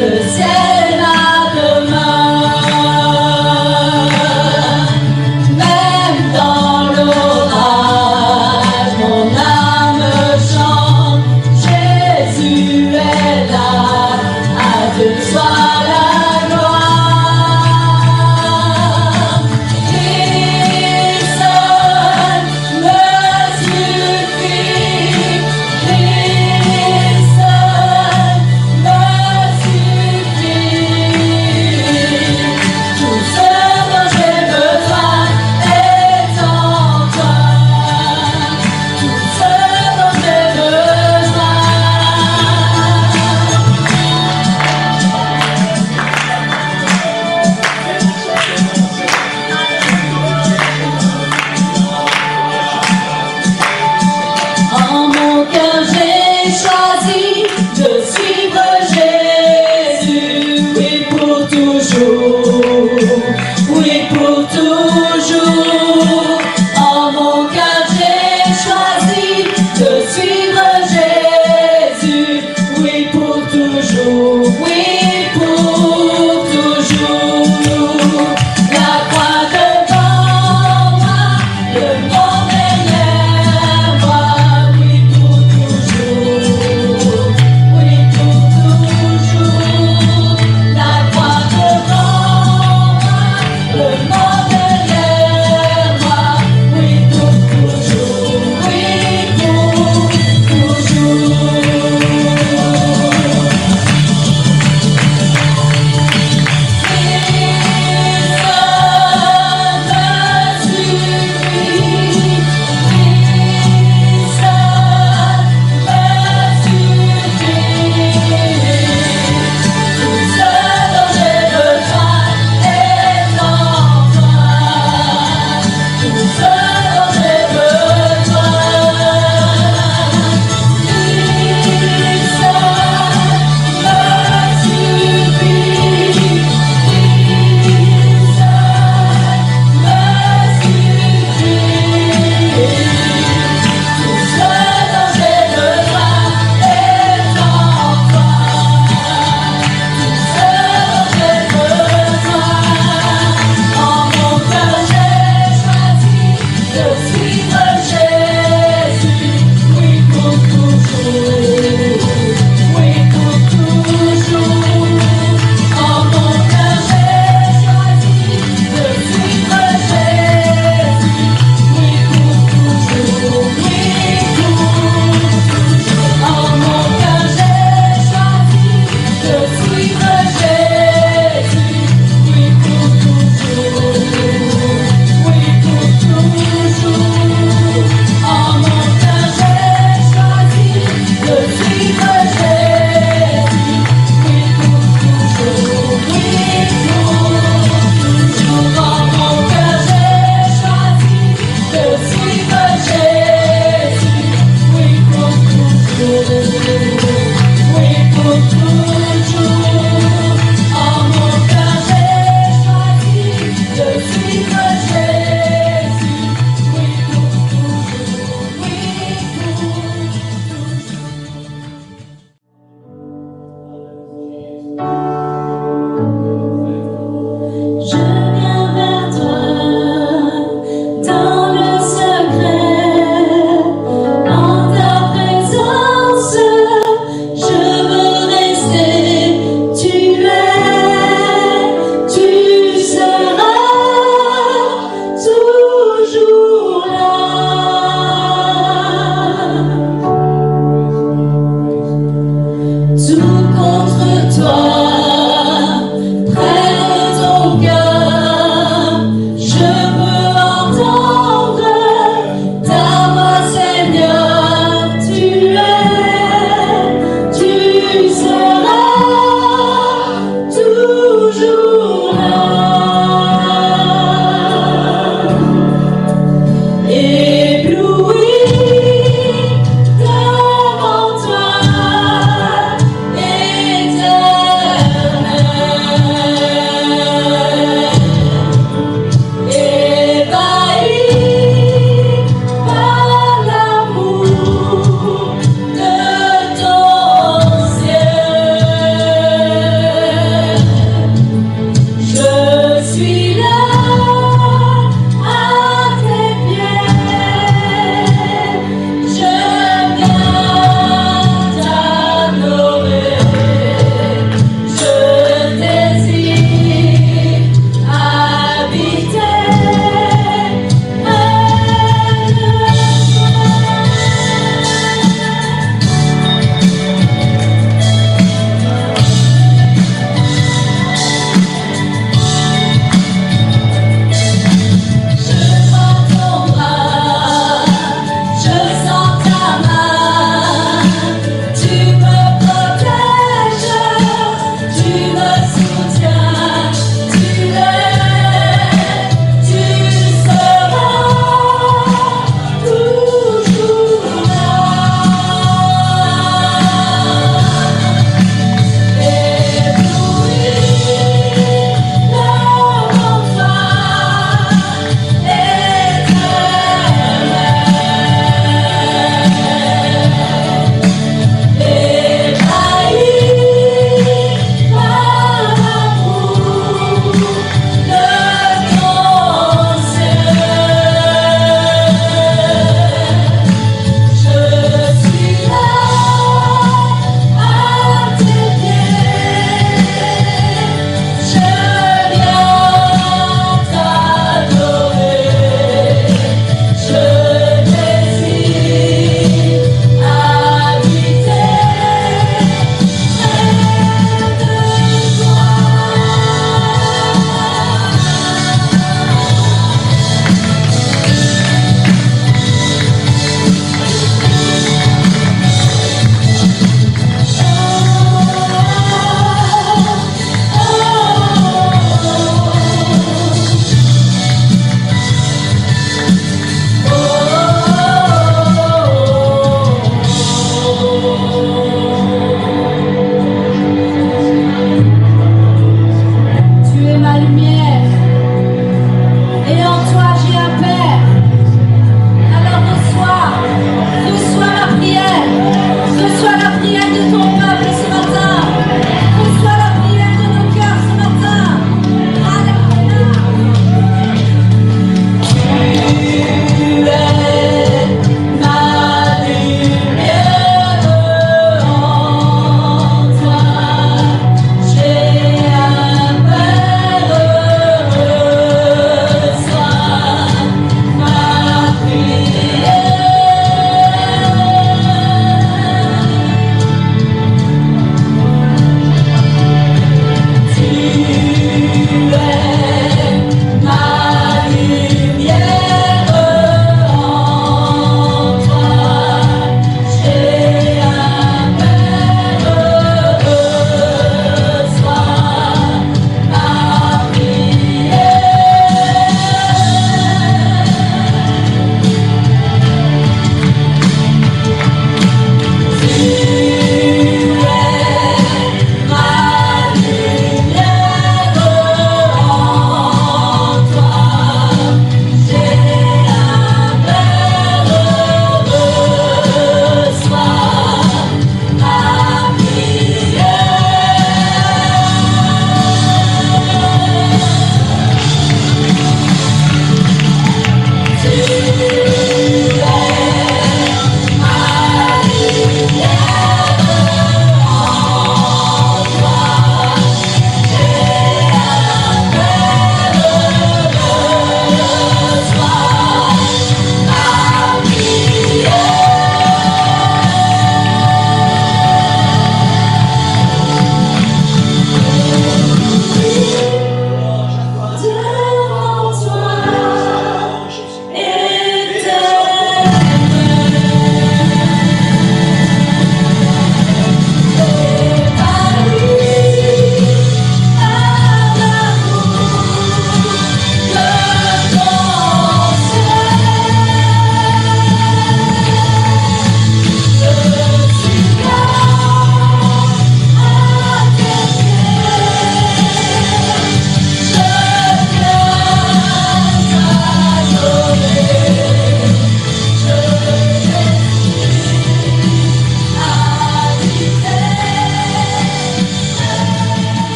Le ciel est là demain.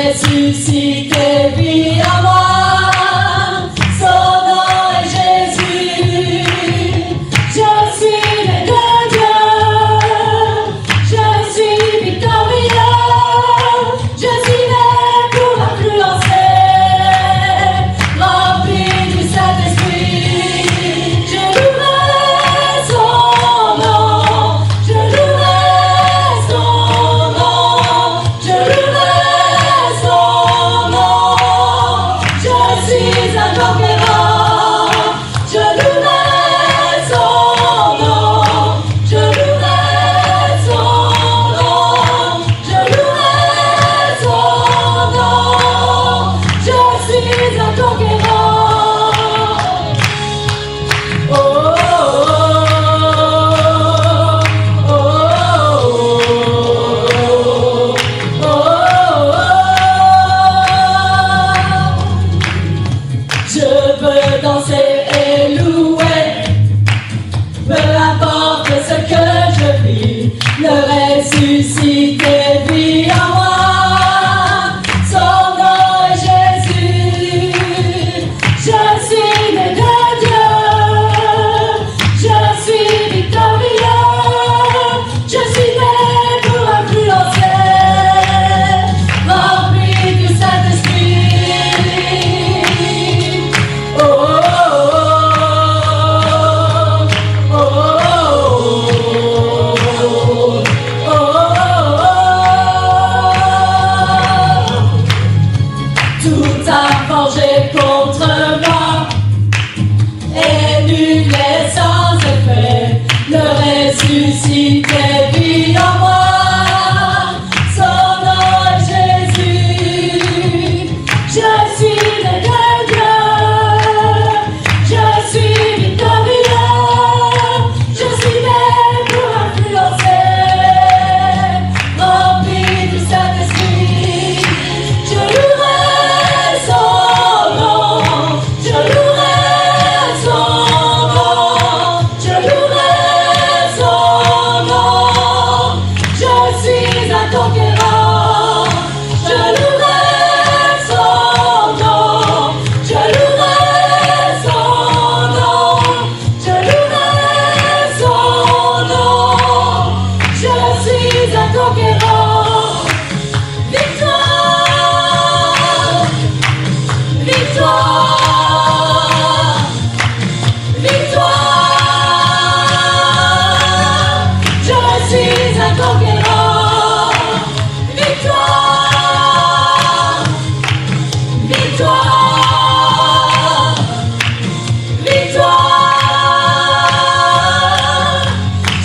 ressuscité vit en moi. Son nom est Jésus. Je suis né de Dieu. Je suis victorieux. Je suis né pour influencer. Rempli du Saint-Esprit. Je louerai son nom. Je louerai son nom. Je louerai son nom. Je suis un conquérant. Je louerai son nom. Je louerai son nom. Je louerai son nom. Je suis un conquérant. Oh, oh, oh, oh, oh, oh, oh. Je veux danser et louer, peu importe ce que je vis, le ressuscité vit en moi. Son nom est Jésus. Je suis né de Dieu. Je suis victorieux. Je suis né pour influencer. Rempli du Saint-Esprit. Oh, oh, oh, oh, oh, oh, oh. Tout a forgé contre moi, et nul n'est sans effet. Le ressuscité vit en moi. Son nom est Jésus. Je suis né de Dieu. Je suis victorieux. Je suis né pour influencer. Rempli du Saint-Esprit. Je louerai son nom. Je louerai son nom. Je louerai son nom. Je suis un conquérant. Je louerai son nom. Je louerai son nom. Je louerai son nom. Je suis un conquérant. Victoire, victoire, victoire. Je suis un conquérant. Victoire, victoire, victoire.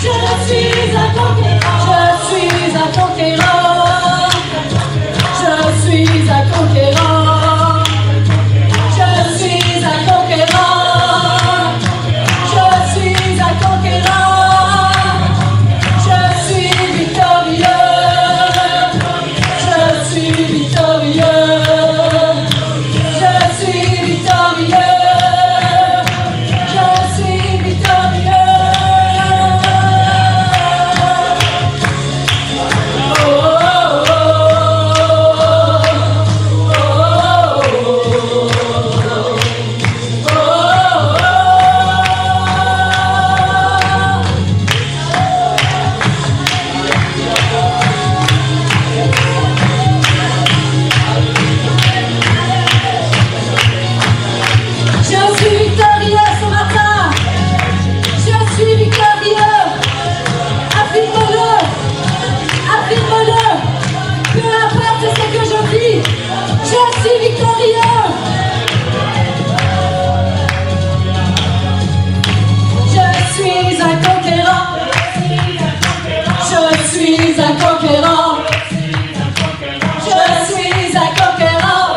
Je suis un conquérant. Je suis un conquérant. Je suis un conquérant. Je suis un conquérant. Je suis un conquérant. Je suis victorieux. Je suis victorieux. Je suis victorieux. Je suis victorieux. Oh, oh, oh, je suis victorieux ce matin. Je suis victorieux. Affirme-le. Affirme-le. Peu importe ce que je vis, je suis victorieux. Je suis un conquérant. Je suis un conquérant. Je suis un conquérant.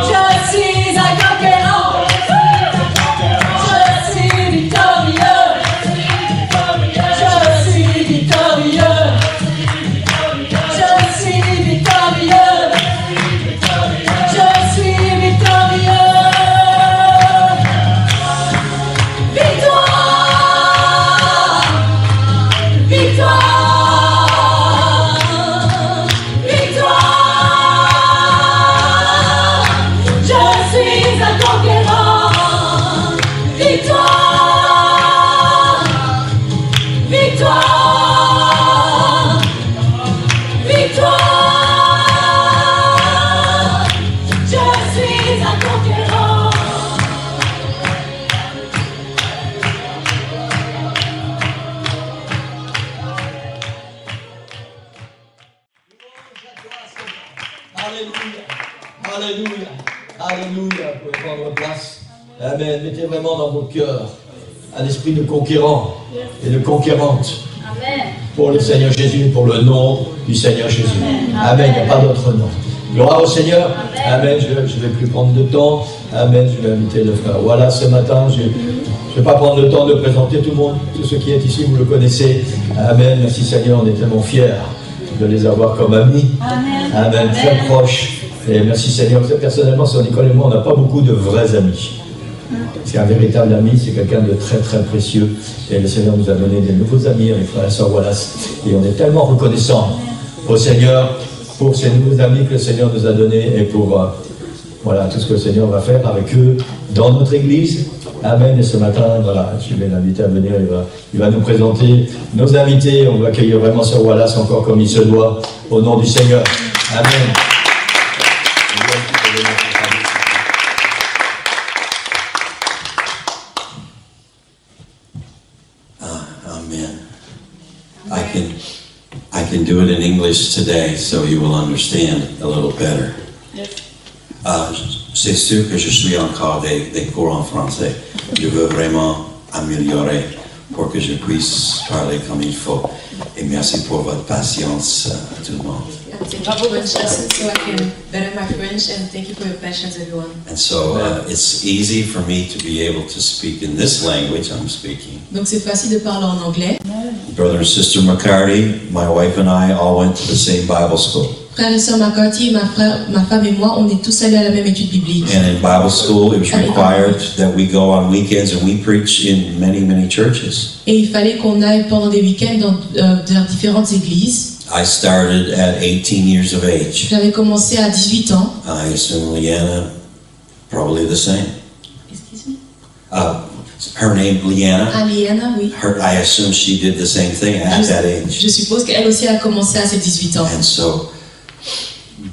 Je suis un conquérant. Je suis victorieux. Je suis victorieux. Je suis victorieux. Je suis victorieux. Victoire! Victoire! Alléluia. Alléluia. Alléluia. Vous pouvez prendre place. Amen. Mettez vraiment dans votre cœur un esprit de conquérant et de conquérante. Amen. Pour le Seigneur Jésus, pour le nom du Seigneur Jésus. Amen. Il n'y a pas d'autre nom. Gloire au Seigneur. Amen. Je ne vais plus prendre de temps. Amen. Je vais inviter le frère. Voilà, ce matin, je ne vais pas prendre le temps de présenter tout le monde. Tout ce qui est ici, vous le connaissez. Amen. Merci Seigneur. On est tellement fiers de les avoir comme amis. Amen. Amen. Très proches. Et merci Seigneur. Personnellement, sur Nicole et moi, on n'a pas beaucoup de vrais amis. Parce qu'un véritable ami, c'est quelqu'un de très très précieux. Et le Seigneur nous a donné des nouveaux amis, les frères et sœurs Wallace. Et on est tellement reconnaissants au Seigneur pour ces nouveaux amis que le Seigneur nous a donnés et pour voilà, tout ce que le Seigneur va faire avec eux dans notre église. Amen. Et ce matin, voilà, je vais l'inviter à venir. Il va nous présenter nos invités. On va accueillir vraiment Sœur Wallace encore comme il se doit, au nom du Seigneur. Amen. I can do it in English today, so you will understand a little better. C'est sûr que je suis encore des cours en français. Je veux vraiment améliorer pour que je puisse parler comme il faut. Et merci pour votre patience à tout le monde. So I can better my French, and thank you for your patience, everyone. And so it's easy for me to be able to speak in this language I'm speaking. Donc c'est facile de parler en anglais. Brother and Sister McCarty, my wife and I all went to the same Bible school. Frère et sœur McCarty, ma femme et moi, on est tous allés à la même étude biblique. And in Bible school, it was required that we go on weekends and we preach in many churches. Et il fallait qu'on aille pendant des week-ends dans différentes églises. I started at 18 years of age. J'avais commencé à 18 ans. I assume Leanna, probably the same. Excuse me? Her name, Leanna. Ah, Leanna, oui. I assume she did the same thing at that age. Je suppose qu'elle aussi a commencé à ses 18 ans. And so,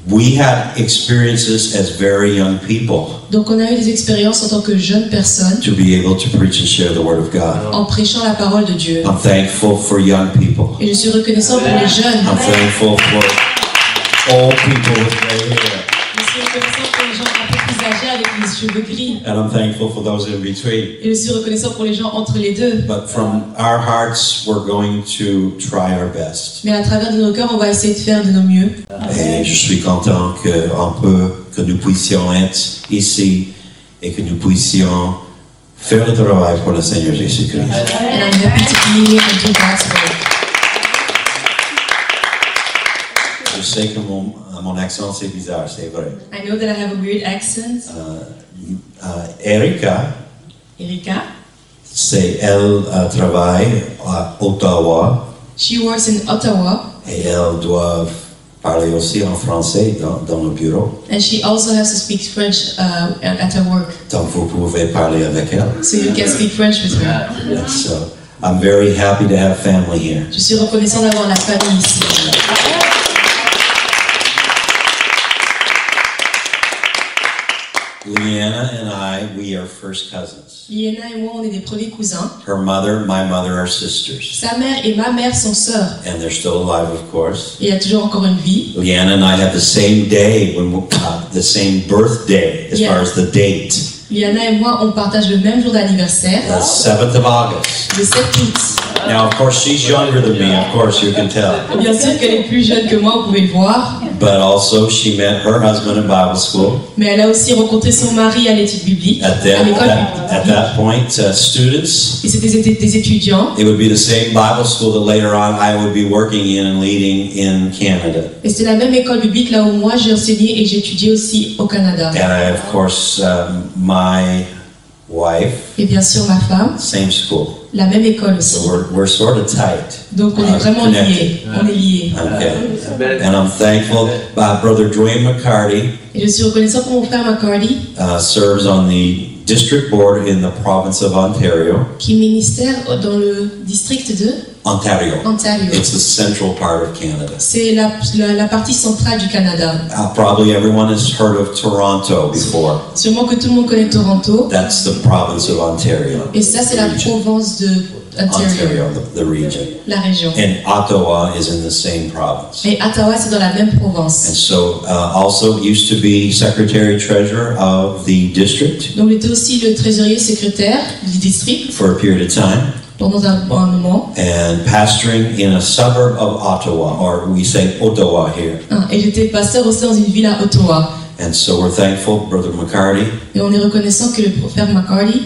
we had experiences as very young people. Donc on a eu des expériences en tant que jeunes personnes To be able to preach and share the Word of God. en prêchant la parole de Dieu. I'm thankful for young people. Et je suis reconnaissant pour les jeunes. I'm thankful for old people with gray hair. Je suis reconnaissant pour les gens un peu plus âgés avec les cheveux gris. And I'm thankful for those in between. Et je suis reconnaissant pour les gens entre les deux. But from our hearts, we're going to try our best. Mais à travers de nos cœurs, on va essayer de faire de nos mieux. Et je suis content que nous puissions être ici et que nous puissions faire le travail pour le Seigneur Jésus-Christ. And I'm happy to be here and do God's work. Je sais que mon accent c'est bizarre, c'est vrai. I know that I have a weird accent. Erika, elle travaille à Ottawa She works in Ottawa. et elle doit parler aussi en français dans le bureau. And she also has to speak French at her work. Donc vous pouvez parler avec elle. So you can speak French with her. And so I'm very happy to have family here. Je suis reconnaissant d'avoir la famille ici. Leanna and we are first cousins. Liena et moi, on est des premiers cousins. Her mother, my mother are sisters. Sa mère et ma mère sont sœurs. And they're still alive, of course. Et il y a toujours encore une vie. Leanna and I have the same day, the same birthday, as far as the date. Liana et moi, on partage le même jour d'anniversaire. The 7th of August. Le 7 août. Now, of course, she's younger than me, of course, you can tell. Bien sûr qu'elle est plus jeune que moi, vous pouvez le voir. But also, she met her husband in Bible school. Mais elle a aussi rencontré son mari à l'étude biblique, à l'école biblique. At that point, students. Et c'était des étudiants. It would be the same Bible school that later on I would be working in and leading in Canada. Et c'était la même école biblique là où moi j'ai enseigné et j'ai étudié aussi au Canada. And I, of course, my wife. Et bien sûr ma femme. Same school. La même école aussi. So we're sort of tight. Donc on est vraiment liés. On est liés. Okay. And I'm thankful. Brother Dwayne McCarty. Et je suis reconnaissant pour mon frère McCarty. Serves on the district board in the province of Ontario. Qui ministère dans le district de Ontario. Ontario. It's the central part of Canada. C'est la partie centrale du Canada. Probably everyone has heard of Toronto before. Sûrement que tout le monde connaît Toronto. That's the province of Ontario. Et ça c'est la province de Ontario, the region. la région. And Ottawa is in the same province. Et Ottawa, c'est dans la même province. And so also used to be secretary treasurer of the district Donc, il était aussi le trésorier secrétaire du district for a period of time, pendant un moment. and pastoring in a suburb of Ottawa, or we say Ottawa here. Et j'étais pasteur aussi dans une ville à Ottawa. And so we're thankful, Brother McCarty. Et on est reconnaissant que le frère McCarty,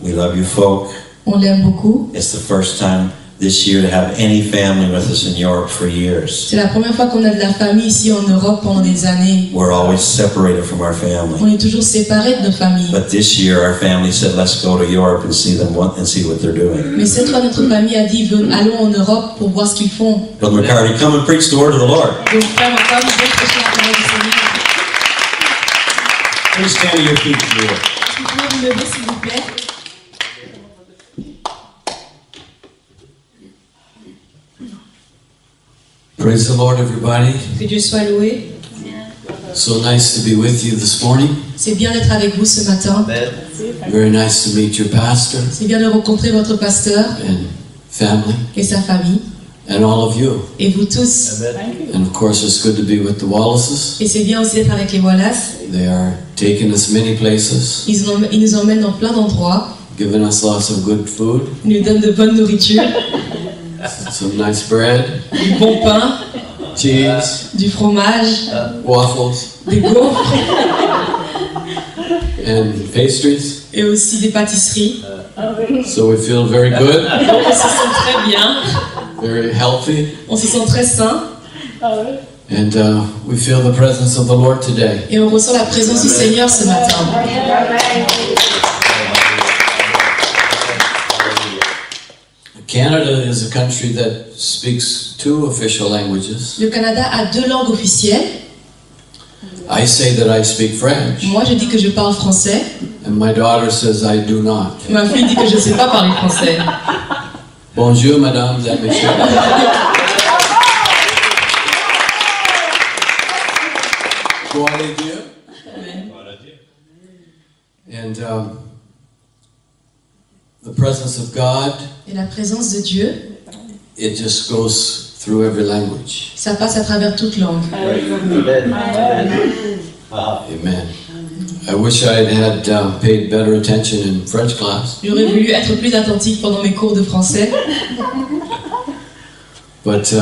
We love you folk. on l'aime beaucoup. It's the first time this year to have any family with us in Europe for years. C'est la première fois qu'on a de la famille ici en Europe pendant des années. We're always separated from our On family. est toujours séparés de nos familles. But this year our family said, let's go to Europe and see what they're doing. Mais cette fois, notre famille a dit, allons en Europe pour voir ce qu'ils font. Brother McCarty, come and preach the word of the Lord. Donc, frère McCarty, viens prêcher la parole du Seigneur. Please stand to your feet, if you will. Vous pouvez vous lever, s'il vous plaît. Praise the Lord, everybody. Que Dieu soit loué. So nice to be with you this morning. C'est bien d'être avec vous ce matin. Very nice to meet your pastor C'est bien de rencontrer votre pasteur and family et sa famille. and all of you. Et vous tous. And of course, it's good to be with the Wallaces. Et c'est bien aussi d'être avec les Wallace. They are taking us many places, Ils nous emmènent dans plein d'endroits. giving us lots of good food, Ils nous donnent de bonne nourriture, some nice bread, du bon pain, cheese, du fromage, waffles, des gaufres and pastries. et aussi des pâtisseries. So we feel very good, Donc on se sent très bien, very healthy, on se sent très sain and we feel the presence of the Lord today. et on ressent la présence du Seigneur ce matin. Canada is a country that speaks 2 official languages. Le Canada a 2 langues officielles. I say that I speak French, Moi je dis que je parle français, and my daughter says I do not. ma fille dit que je ne sais pas parler français. Bonjour, mesdames et messieurs. Gloire à Dieu. And the presence of God, Et la présence de Dieu, it just goes through every language. ça passe à travers toute langue. Amen. I wish I had paid better attention in French class, J'aurais voulu être plus attentif pendant mes cours de français, but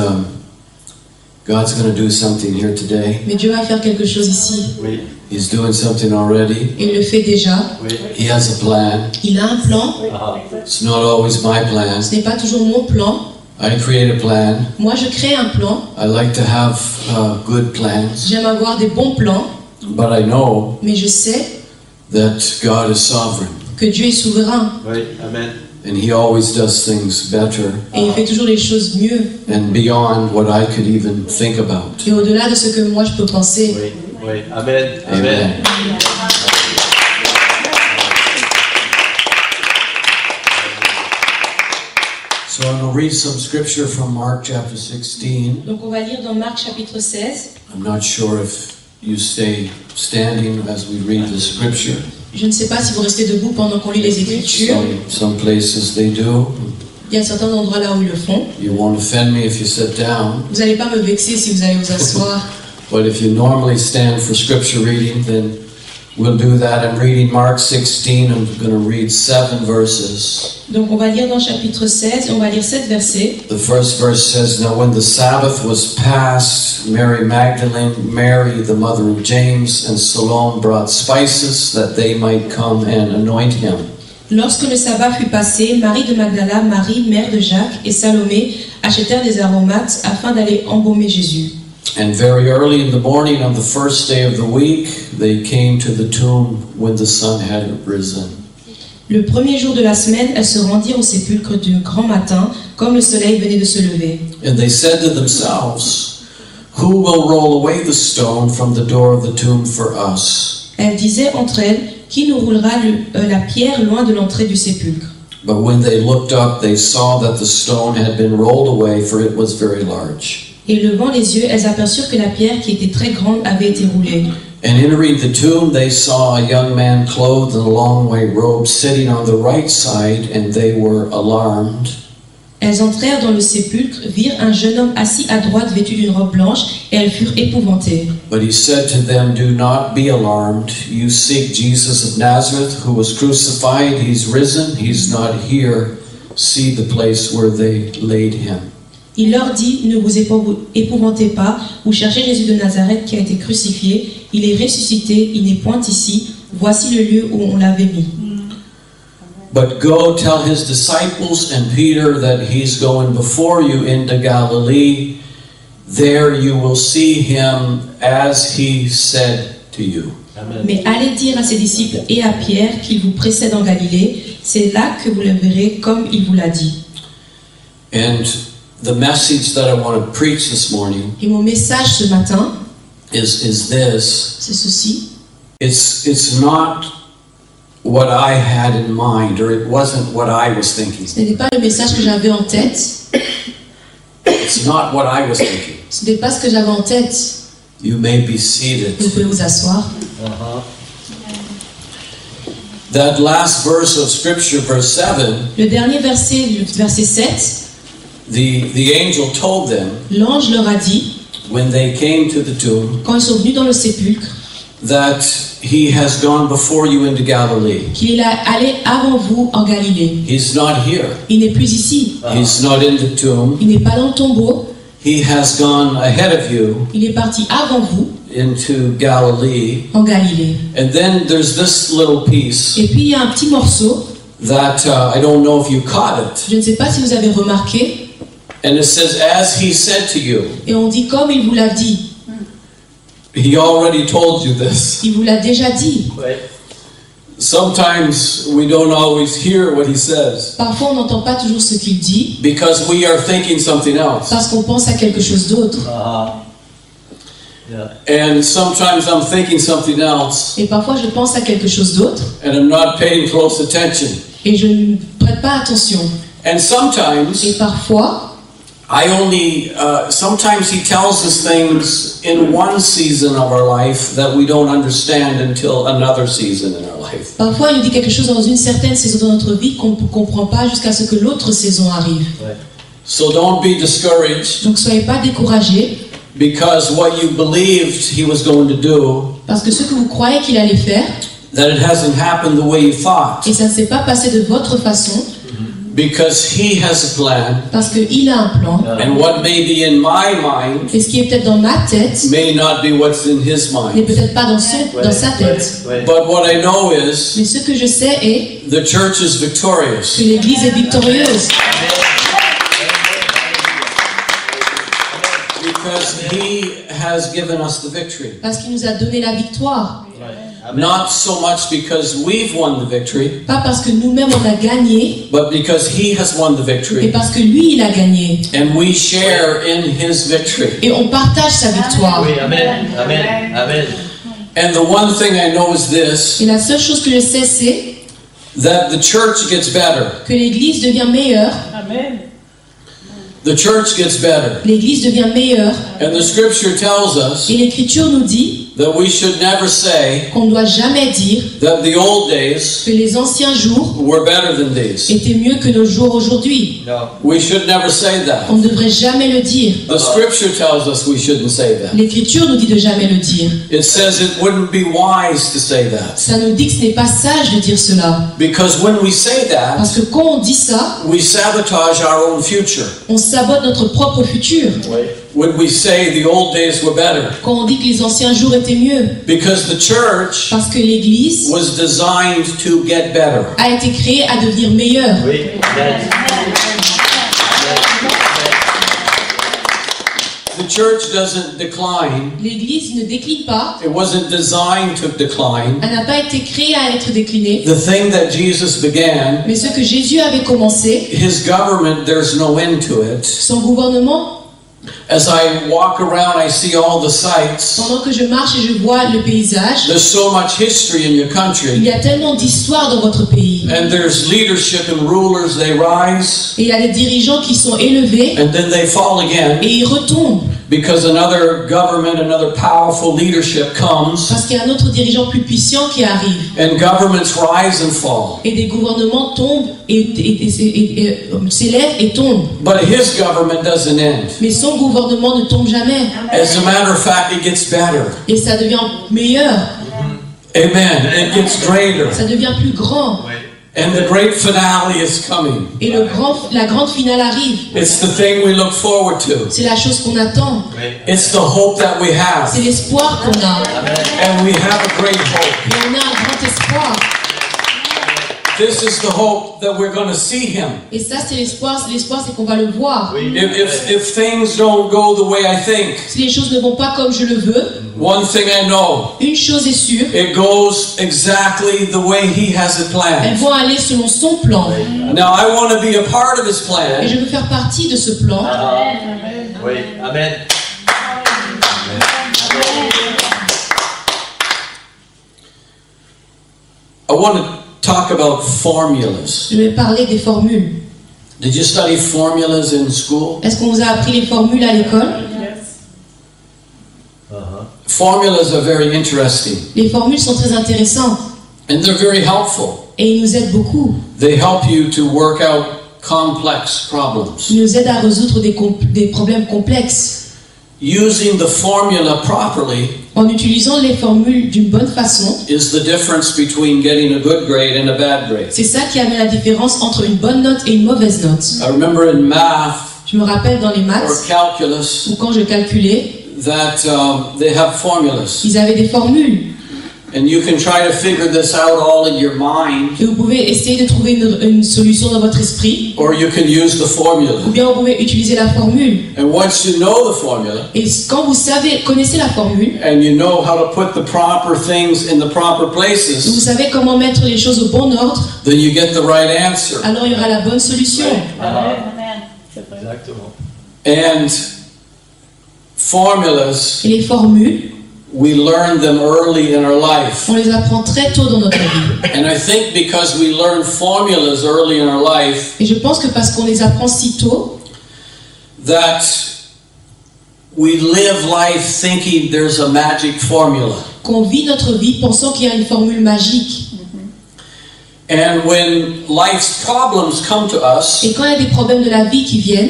God's going to do something here today. mais Dieu va faire quelque chose ici. He's doing something already. Il le fait déjà. He has a plan. Il a un plan. It's not always my plan. Ce n'est pas toujours mon plan. I create a plan. Moi, je crée un plan. I like to have good plans, J'aime avoir des bons plans, but I know mais je sais that God is sovereign, que Dieu est souverain and He always does things better et il fait toujours les choses mieux and beyond what I could even think about. et au-delà de ce que moi je peux penser. Amen. So I'm going to read some scripture from Mark chapter 16. Donc on va lire dans Marc chapitre 16. I'm not sure if you stay standing as we read the scripture. Je ne sais pas si vous restez debout pendant qu'on lit les Écritures. Some places they do. Il y a certains endroits là où ils le font. You won't offend me if you sit down. Vous n'allez pas me vexer si vous allez vous asseoir. But if you normally stand for scripture reading, then we'll do that. I'm reading Mark 16. I'm going to read 7 verses. Donc on va lire dans chapitre 16 et on va lire 7 versets. The first verse says, Now when the Sabbath was past, Mary Magdalene, Mary the mother of James, and Salome brought spices that they might come and anoint him. Lorsque le sabbat fut passé, Marie de Magdala, Marie, mère de Jacques, et Salomé achetèrent des aromates afin d'aller embaumer Jésus. And very early in the morning on the first day of the week, they came to the tomb when the sun had risen. Le premier jour de la semaine, elles se rendirent au sépulcre du grand matin, comme le soleil venait de se lever. And they said to themselves, Who will roll away the stone from the door of the tomb for us? Elles disaient entre elles, qui nous roulera la pierre loin de l'entrée du sépulcre? But when they looked up, they saw that the stone had been rolled away, for it was very large. Et levant les yeux, elles aperçurent que la pierre, qui était très grande, avait été roulée. And entering the tomb, they saw a young man clothed in a long white robe sitting on the right side, and they were alarmed. Elles entrèrent dans le sépulcre, virent un jeune homme assis à droite vêtu d'une robe blanche, et elles furent épouvantées. But he said to them, "Do not be alarmed. You seek Jesus of Nazareth, who was crucified. He's risen. He's not here. See the place where they laid him." Il leur dit, ne vous épouvantez pas, vous cherchez Jésus de Nazareth qui a été crucifié, il est ressuscité, il n'est point ici, voici le lieu où on l'avait mis. But go tell his disciples and Peter that he's going before you into Galilee. There you will see him as he said to you. Mais allez dire à ses disciples et à Pierre qu'il vous précède en Galilée, c'est là que vous le verrez comme il vous l'a dit. And the message that I want to preach this morning Et mon message ce matin, is this. c'est ceci. It's not what I had in mind, or it wasn't what I was thinking. Ce n'était pas le message que j'avais en tête, It's not what I was thinking. ce n'était pas ce que j'avais en tête. You may be seated. Vous pouvez vous asseoir. That last verse of Scripture, verse 7, Le dernier verset, le verset 7, the angel told them, l'ange leur a dit, when they came to the tomb, quand ils sont venus dans le sépulcre, that he has gone before you into Galilee. qu'il est allé avant vous en Galilée. He's not here. Il n'est plus ici. He's not in the tomb. Il n'est pas dans le tombeau. He has gone ahead of you Il est parti avant vous into Galilee. en Galilée. And then there's this little piece Et puis il y a un petit morceau, that I don't know if you caught it. je ne sais pas si vous avez remarqué, And it says, as he said to you. et on dit comme il vous l'a dit. He already told you this. Il vous l'a déjà dit. Sometimes we don't always hear what he says Parfois on n'entend pas toujours ce qu'il dit because we are thinking something else. parce qu'on pense à quelque chose d'autre. And sometimes I'm thinking something else Et parfois je pense à quelque chose d'autre and I'm not paying close attention. et je ne prête pas attention. And sometimes Et parfois, sometimes he tells us things in one season of our life that we don't understand until another season in our life. parfois il nous dit quelque chose dans une certaine saison de notre vie qu'on ne comprend pas jusqu'à ce que l'autre saison arrive. So don't be discouraged Donc soyez pas découragés because what you believed he was going to do, parce que ce que vous croyez qu'il allait faire, that it hasn't happened the way you thought. et ça ne s'est pas passé de votre façon, Because he has a plan, parce qu'il a un plan, and what may be in my mind et ce qui est peut-être dans ma tête may not be what's in his n'est mind. peut-être pas dans sa tête. But what I know is Mais ce que je sais est the church is que victorious. l'Église est victorieuse. Because he has given us the victory. Parce qu'il nous a donné la victoire. Not so much because we've won the victory, Pas parce que nous-mêmes on a gagné, but because he has won the mais victory. parce que lui il a gagné. And we share in his victory. Et on partage sa victoire. Oui, amen, amen, amen. And the one thing I know is this, Et la seule chose que je sais c'est that the church gets better. que l'Église devient meilleure. The church gets better. L'Église devient meilleure. And the scripture tells us Et l'Écriture nous dit that we should never say qu'on ne doit jamais dire that the old days que les anciens jours were better than these. étaient mieux que nos jours aujourd'hui. No. We should never say that. On ne devrait jamais le dire. The scripture tells us we shouldn't say that. L'Écriture nous dit de jamais le dire. It says it wouldn't be wise to say that. Ça nous dit que ce n'est pas sage de dire cela. Because when we say Parce that, que quand on dit ça, we sabotage our own future. on sabote notre propre futur. When we say the old days were better. Quand on dit que les anciens jours étaient mieux. Because the church Parce que l'Église was designed to get better. a été créée à devenir meilleure. Oui, amen. The church doesn't decline. L'Église ne décline pas. It wasn't designed to decline. Elle n'a pas été créée à être déclinée. The thing that Jesus began, Mais ce que Jésus avait commencé, his government, there's no end to it. son gouvernement, As I walk around, I see all the sights. Pendant que je marche et je vois le paysage, There's so much history in your il country. y a tellement d'histoires dans votre pays. And there's leadership and rulers, they rise, Et il y a des dirigeants qui sont élevés and then they fall again et ils retombent. because another government, another powerful leadership comes, Parce qu'il y a un autre dirigeant plus puissant qui arrive. and governments rise and fall. Et des gouvernements tombent et s'élèvent et tombent. But his government doesn't end. Mais son gouvernement ne tombe jamais. As a matter of fact, it gets better. Et ça devient meilleur. Amen. It gets greater. Ça devient plus grand. And the great finale is coming. Et la grande finale arrive. It's the thing we look forward to. C'est la chose qu'on attend. It's the hope that we have. C'est l'espoir qu'on a. And we have a great hope. Et on a un grand espoir. This is the hope that we're going to see him. Et ça, c'est l'espoir. L'espoir, c'est qu'on va le voir. If things don't go the way I think, Si les choses ne vont pas comme je le veux, one thing I know, une chose est sûre, it goes exactly the way he has it elles planned. vont aller selon son plan. Now I want to be a part of his Et plan. je veux faire partie de ce plan. Oui, amen. I want to talk about formulas. Je vais parler des formules. Did you study formulas in school? Est-ce qu'on vous a appris les formules à l'école? Formulas are very interesting, Les formules sont très intéressantes and they're very helpful. et ils nous aident beaucoup. They help you to work out complex problems. Ils nous aident à résoudre des problèmes complexes. Using the formula properly En utilisant les formules d'une bonne façon, is the difference between getting a good grade and a bad grade. c'est ça qui amène la différence entre une bonne note et une mauvaise note. I remember in math Je me rappelle dans les or maths, calculus ou quand je calculais, that they have formulas. ils avaient des formules. And you can try to figure this out all in your mind, Et vous pouvez essayer de trouver une solution dans votre esprit, or you can use the ou formula. bien vous pouvez utiliser la formule. And once you know the formula, Et quand vous connaissez la formule, and you know how to put the proper things in the proper vous places, savez comment mettre les choses au bon ordre, then you get the right answer. alors il y aura la bonne solution. Exactement. And formulas, Et les formules, we learn them early in our life. on les apprend très tôt dans notre vie. And I think because we learn formulas early in our life, Et je pense que parce qu'on les apprend si tôt, that we live life thinking there's a magic formula. qu'on vit notre vie pensant qu'il y a une formule magique. And when life's problems come to us, Et quand il y a des problèmes de la vie qui viennent,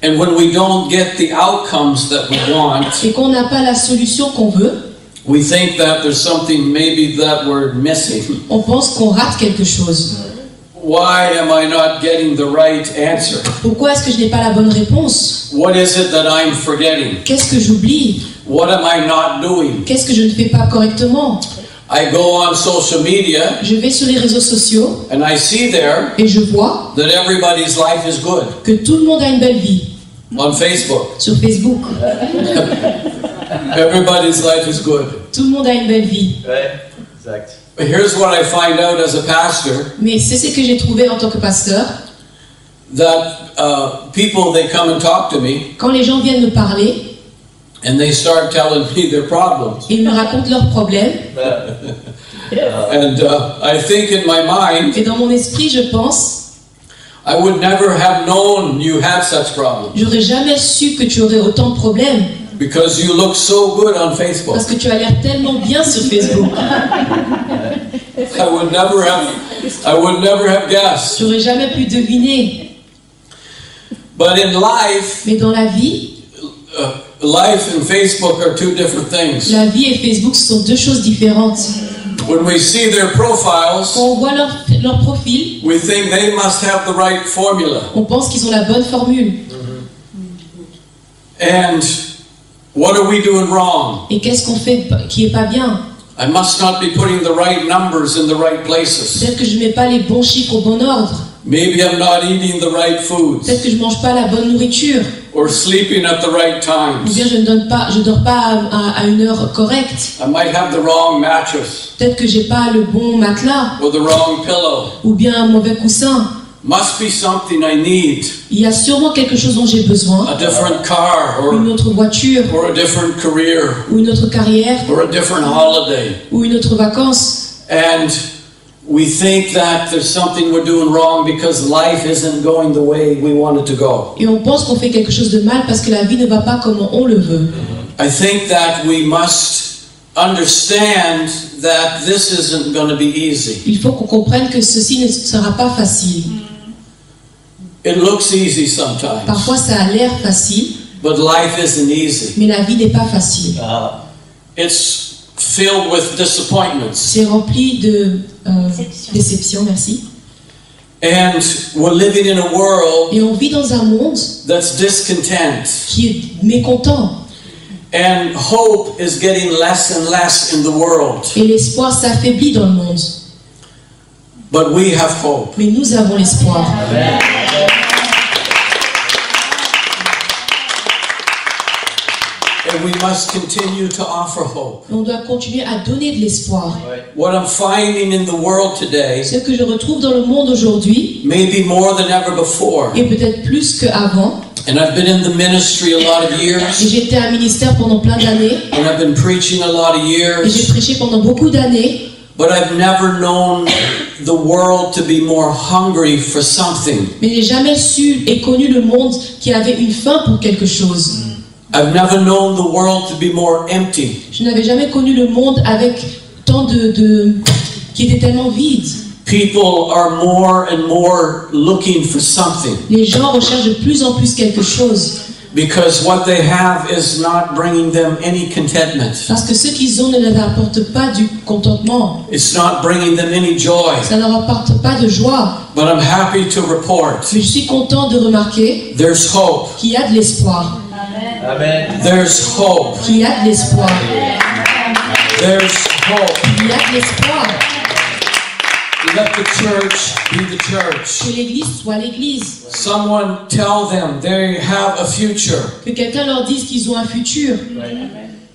and when we don't get the outcomes that we want, et qu'on n'a pas la solution qu'on veut, we think that there's something maybe that we're missing. on pense qu'on rate quelque chose. Why am I not getting the right answer? Pourquoi est-ce que je n'ai pas la bonne réponse? What is it that I'm forgetting? Qu'est-ce que j'oublie? What am I not doing? Qu'est-ce que je ne fais pas correctement? I go on social media Je vais sur les réseaux sociaux and I see there et je vois that everybody's life is good que tout le monde a une belle vie on Facebook. sur Facebook. Everybody's life is good. Tout le monde a une belle vie. Ouais, exact. But here's what I find out as a pastor, Mais c'est ce que j'ai trouvé en tant que pasteur. that people, they come and talk to me Quand les gens viennent me parler, and they start telling me their problems. ils me racontent leurs problèmes. And I think in my mind, Et dans mon esprit, je pense, I would never have known you had such problems j'aurais jamais su que tu aurais autant de problèmes. because you look so good on Facebook. Parce que tu as l'air tellement bien sur Facebook. I would never have guessed. J'aurais jamais pu deviner. But in life, Mais dans la vie, life and Facebook are two different things. la vie et Facebook sont deux choses différentes. When we see their profiles, Quand on voit leur profil, we think they must have the right formula. on pense qu'ils ont la bonne formule. And what are we doing wrong? Et qu'est-ce qu'on fait qui est pas bien? I must not be putting the right numbers in the right places. Peut-être que je mets pas les bons chiffres au bon ordre. Maybe I'm not eating the right foods Peut-être que je mange pas la bonne nourriture. or sleeping at the right Ou bien times. je dors pas à une heure correcte. I might have the wrong mattress Peut-être que j'ai pas le bon matelas or the wrong pillow. ou bien un mauvais coussin. Must be something I need. Il y a sûrement quelque chose dont j'ai besoin. A different car Une autre voiture, or a different career ou une autre carrière, or a different holiday. ou une autre vacance. And we think that there's something we're doing wrong because life isn't going the way we want it to go. Et on pense qu'on fait quelque chose de mal parce que la vie ne va pas comme on le veut. I think that we must understand that this isn't going to be easy. Il faut qu'on comprenne que ceci ne sera pas facile. It looks easy sometimes, Parfois ça a l'air facile, but life isn't easy. mais la vie n'est pas facile. It's filled with disappointments. C'est rempli de déceptions, merci. And we're living in a world Et on vit dans un monde that's discontent. qui est mécontent. And hope is getting less and less in the world. Et l'espoir s'affaiblit dans le monde. But we have hope. Mais nous avons l'espoir. And we must continue to offer hope. On doit continuer à donner de l'espoir. What I'm finding in the world today, Ce que je retrouve dans le monde aujourd'hui, maybe more than ever before, et peut-être plus qu'avant, and I've been in the ministry a lot of et years, j'étais à un ministère pendant plein d'années, and I've been preaching a lot of et j'ai years, prêché pendant beaucoup d'années, but I've never known the world to be more hungry for something. mais j'ai jamais su et connu le monde qui avait une faim pour quelque chose. I've never known the world to be more empty. Je n'avais jamais connu le monde avec tant qui était tellement vide. People are more and more looking for something Les gens recherchent de plus en plus quelque chose because what they have is not bringing them any contentment. parce que ce qu'ils ont ne leur apporte pas du contentement. It's not bringing them any joy. Ça ne leur apporte pas de joie. But I'm happy to report Mais je suis content de remarquer there's hope. qu'il y a de l'espoir. Amen. There's hope. Qu'il y a de l'espoir. There's hope. Il y a de l'espoir. Let the church be the church. Que l'Église soit l'Église. Someone tell them they have a future. Que quelqu'un leur dise qu'ils ont un futur.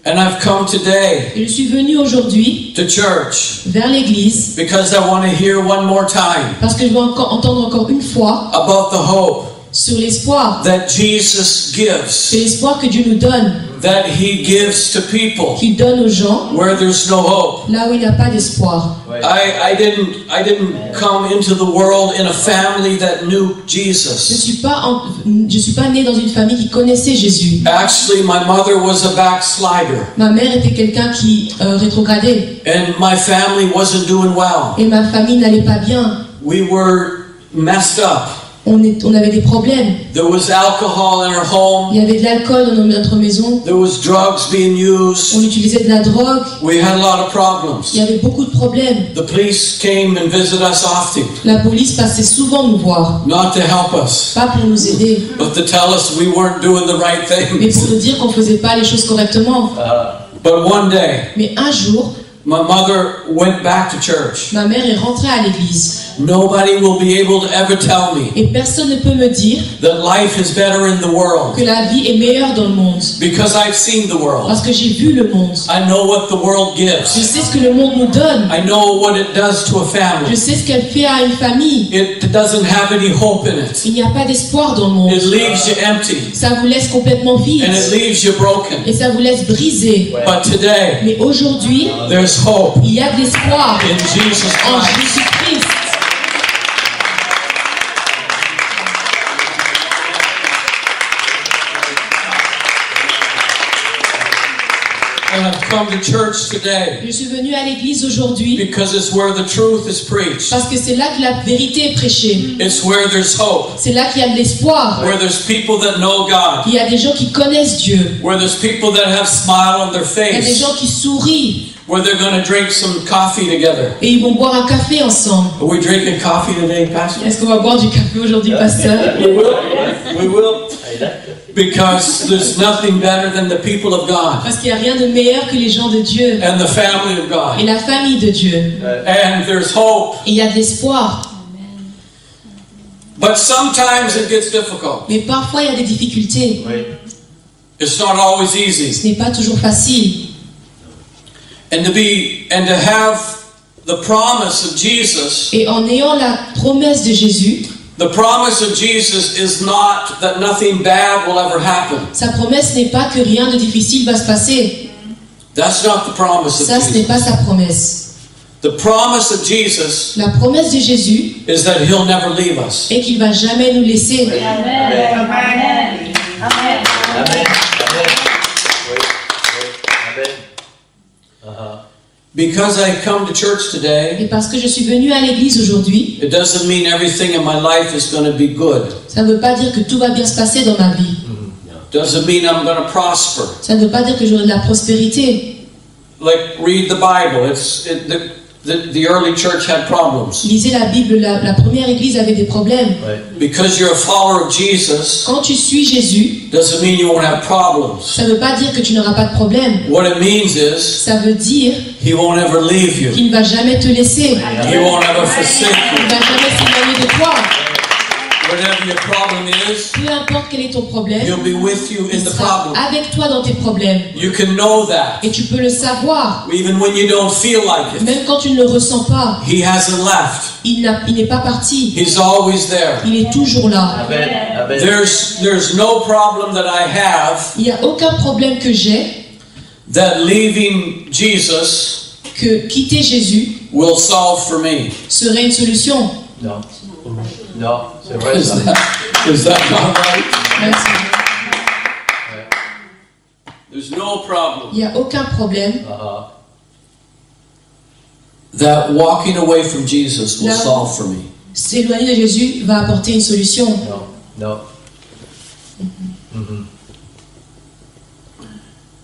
And I've come today Et je suis venu aujourd'hui to church vers l'Église because I want to hear one more time parce que je veux entendre encore une fois about the hope sur l'espoir. that Jesus gives, C'est l'espoir que Dieu nous donne, that He gives to people qu'il donne aux gens where there's no hope. là où il n'y a pas d'espoir. I didn't come into the world in a family that knew Je Jesus. suis pas né dans une famille qui connaissait Jésus. Actually, my mother was a backslider, Ma mère était quelqu'un qui rétrogradait and my family wasn't doing well. et ma famille n'allait pas bien. We were messed up. On avait des problèmes. There was alcohol in our home. Il y avait de l'alcool dans notre maison. There was drugs being On used. utilisait de la drogue. We had a lot of Il problems. y avait beaucoup de problèmes. The police came and visited us often, La police passait souvent nous voir, not to help us, pas pour nous aider, but to tell us we weren't doing the right mais pour things. nous dire qu'on faisait pas les choses correctement. But one day, Mais un jour, my mother went back to church. ma mère est rentrée à l'église Nobody will be able to ever tell me et personne ne peut me dire that life is better in the que world la vie est meilleure dans le monde because I've seen the world. parce que j'ai vu le monde. I know what the world Je gives. sais ce que le monde nous donne. I know what it does to a Je family. sais ce qu'elle fait à une famille. It doesn't have any hope in it. Il n'y a pas d'espoir dans le monde. It leaves you empty Ça vous laisse complètement vide and it leaves you broken. et ça vous laisse brisé. But today, Mais aujourd'hui, there's hope il y a de l'espoir in Jesus en Christ. Jésus-Christ. And I've come to church today Je suis venue à l'église aujourd'hui because it's where the truth is preached. parce que c'est là que la vérité est prêchée. It's where there's hope. C'est là qu'il y a de l'espoir. Where there's people that know God. Il y a des gens qui connaissent Dieu. Where there's people that have smile on their Il y a des face. gens qui sourient Where they're going to drink some coffee together. et ils vont boire un café ensemble. Are we drinking coffee today, Pastor? Est-ce qu'on va boire du café aujourd'hui, pasteur? We will. We will. Because there's nothing better than the people of God Parce qu'il n'y a rien de meilleur que les gens de Dieu and the family of et God. la famille de Dieu. And there's hope. Et il y a de l'espoir. But sometimes it gets difficult. Mais parfois, il y a des difficultés. It's not always easy. Ce n'est pas toujours facile. And to have the promise of Jesus Et en ayant la promesse de Jésus, The promise of Jesus is not that nothing bad will ever happen. Sa promesse n'est pas que rien de difficile va se passer. That's not the promise of Ça, ce n'est pas Jesus. sa promesse. The promise of Jesus La promesse de Jésus is that He'll never leave us. est qu'il va jamais nous laisser. Amen. Amen. Amen. Amen. Oui. Amen. Because I come to church today, Et parce que je suis venue à l'église aujourd'hui, it doesn't mean everything in my life is going to be good. ça ne veut pas dire que tout va bien se passer dans ma vie. Doesn't mean I'm going to prosper. Ça ne veut pas dire que j'aurai de la prospérité. Like, read the Bible. The early church had problems. Lisez la Bible, la première église avait des problèmes. Because you're a follower of Jesus, Quand tu suis Jésus, doesn't mean you won't have problems. ça ne veut pas dire que tu n'auras pas de problème. What it means is, Ça veut dire He won't ever leave you. qu'il ne va jamais te laisser. He won't ever forsake Il you. ne va jamais s'éloigner de toi. Whatever your problem is, Peu importe quel est ton problème, He'll be with you in il the sera problem. avec toi dans tes problèmes. You can know that. Et tu peux le savoir. Even when you don't feel like it. Même quand tu ne le ressens pas, He hasn't left. il n'est pas parti. He's always there. Il est toujours là. Amen. Amen. There's no problem that I have Il n'y a aucun problème que j'ai that leaving Jesus que quitter Jésus will solve for me. serait une solution. Non. Non, c'est vrai ça. Is that not right? Merci. There's no problem Il n'y a aucun problème that walking away from Jesus will No. solve for me. s'éloigner de Jésus va apporter une solution. Non. Non.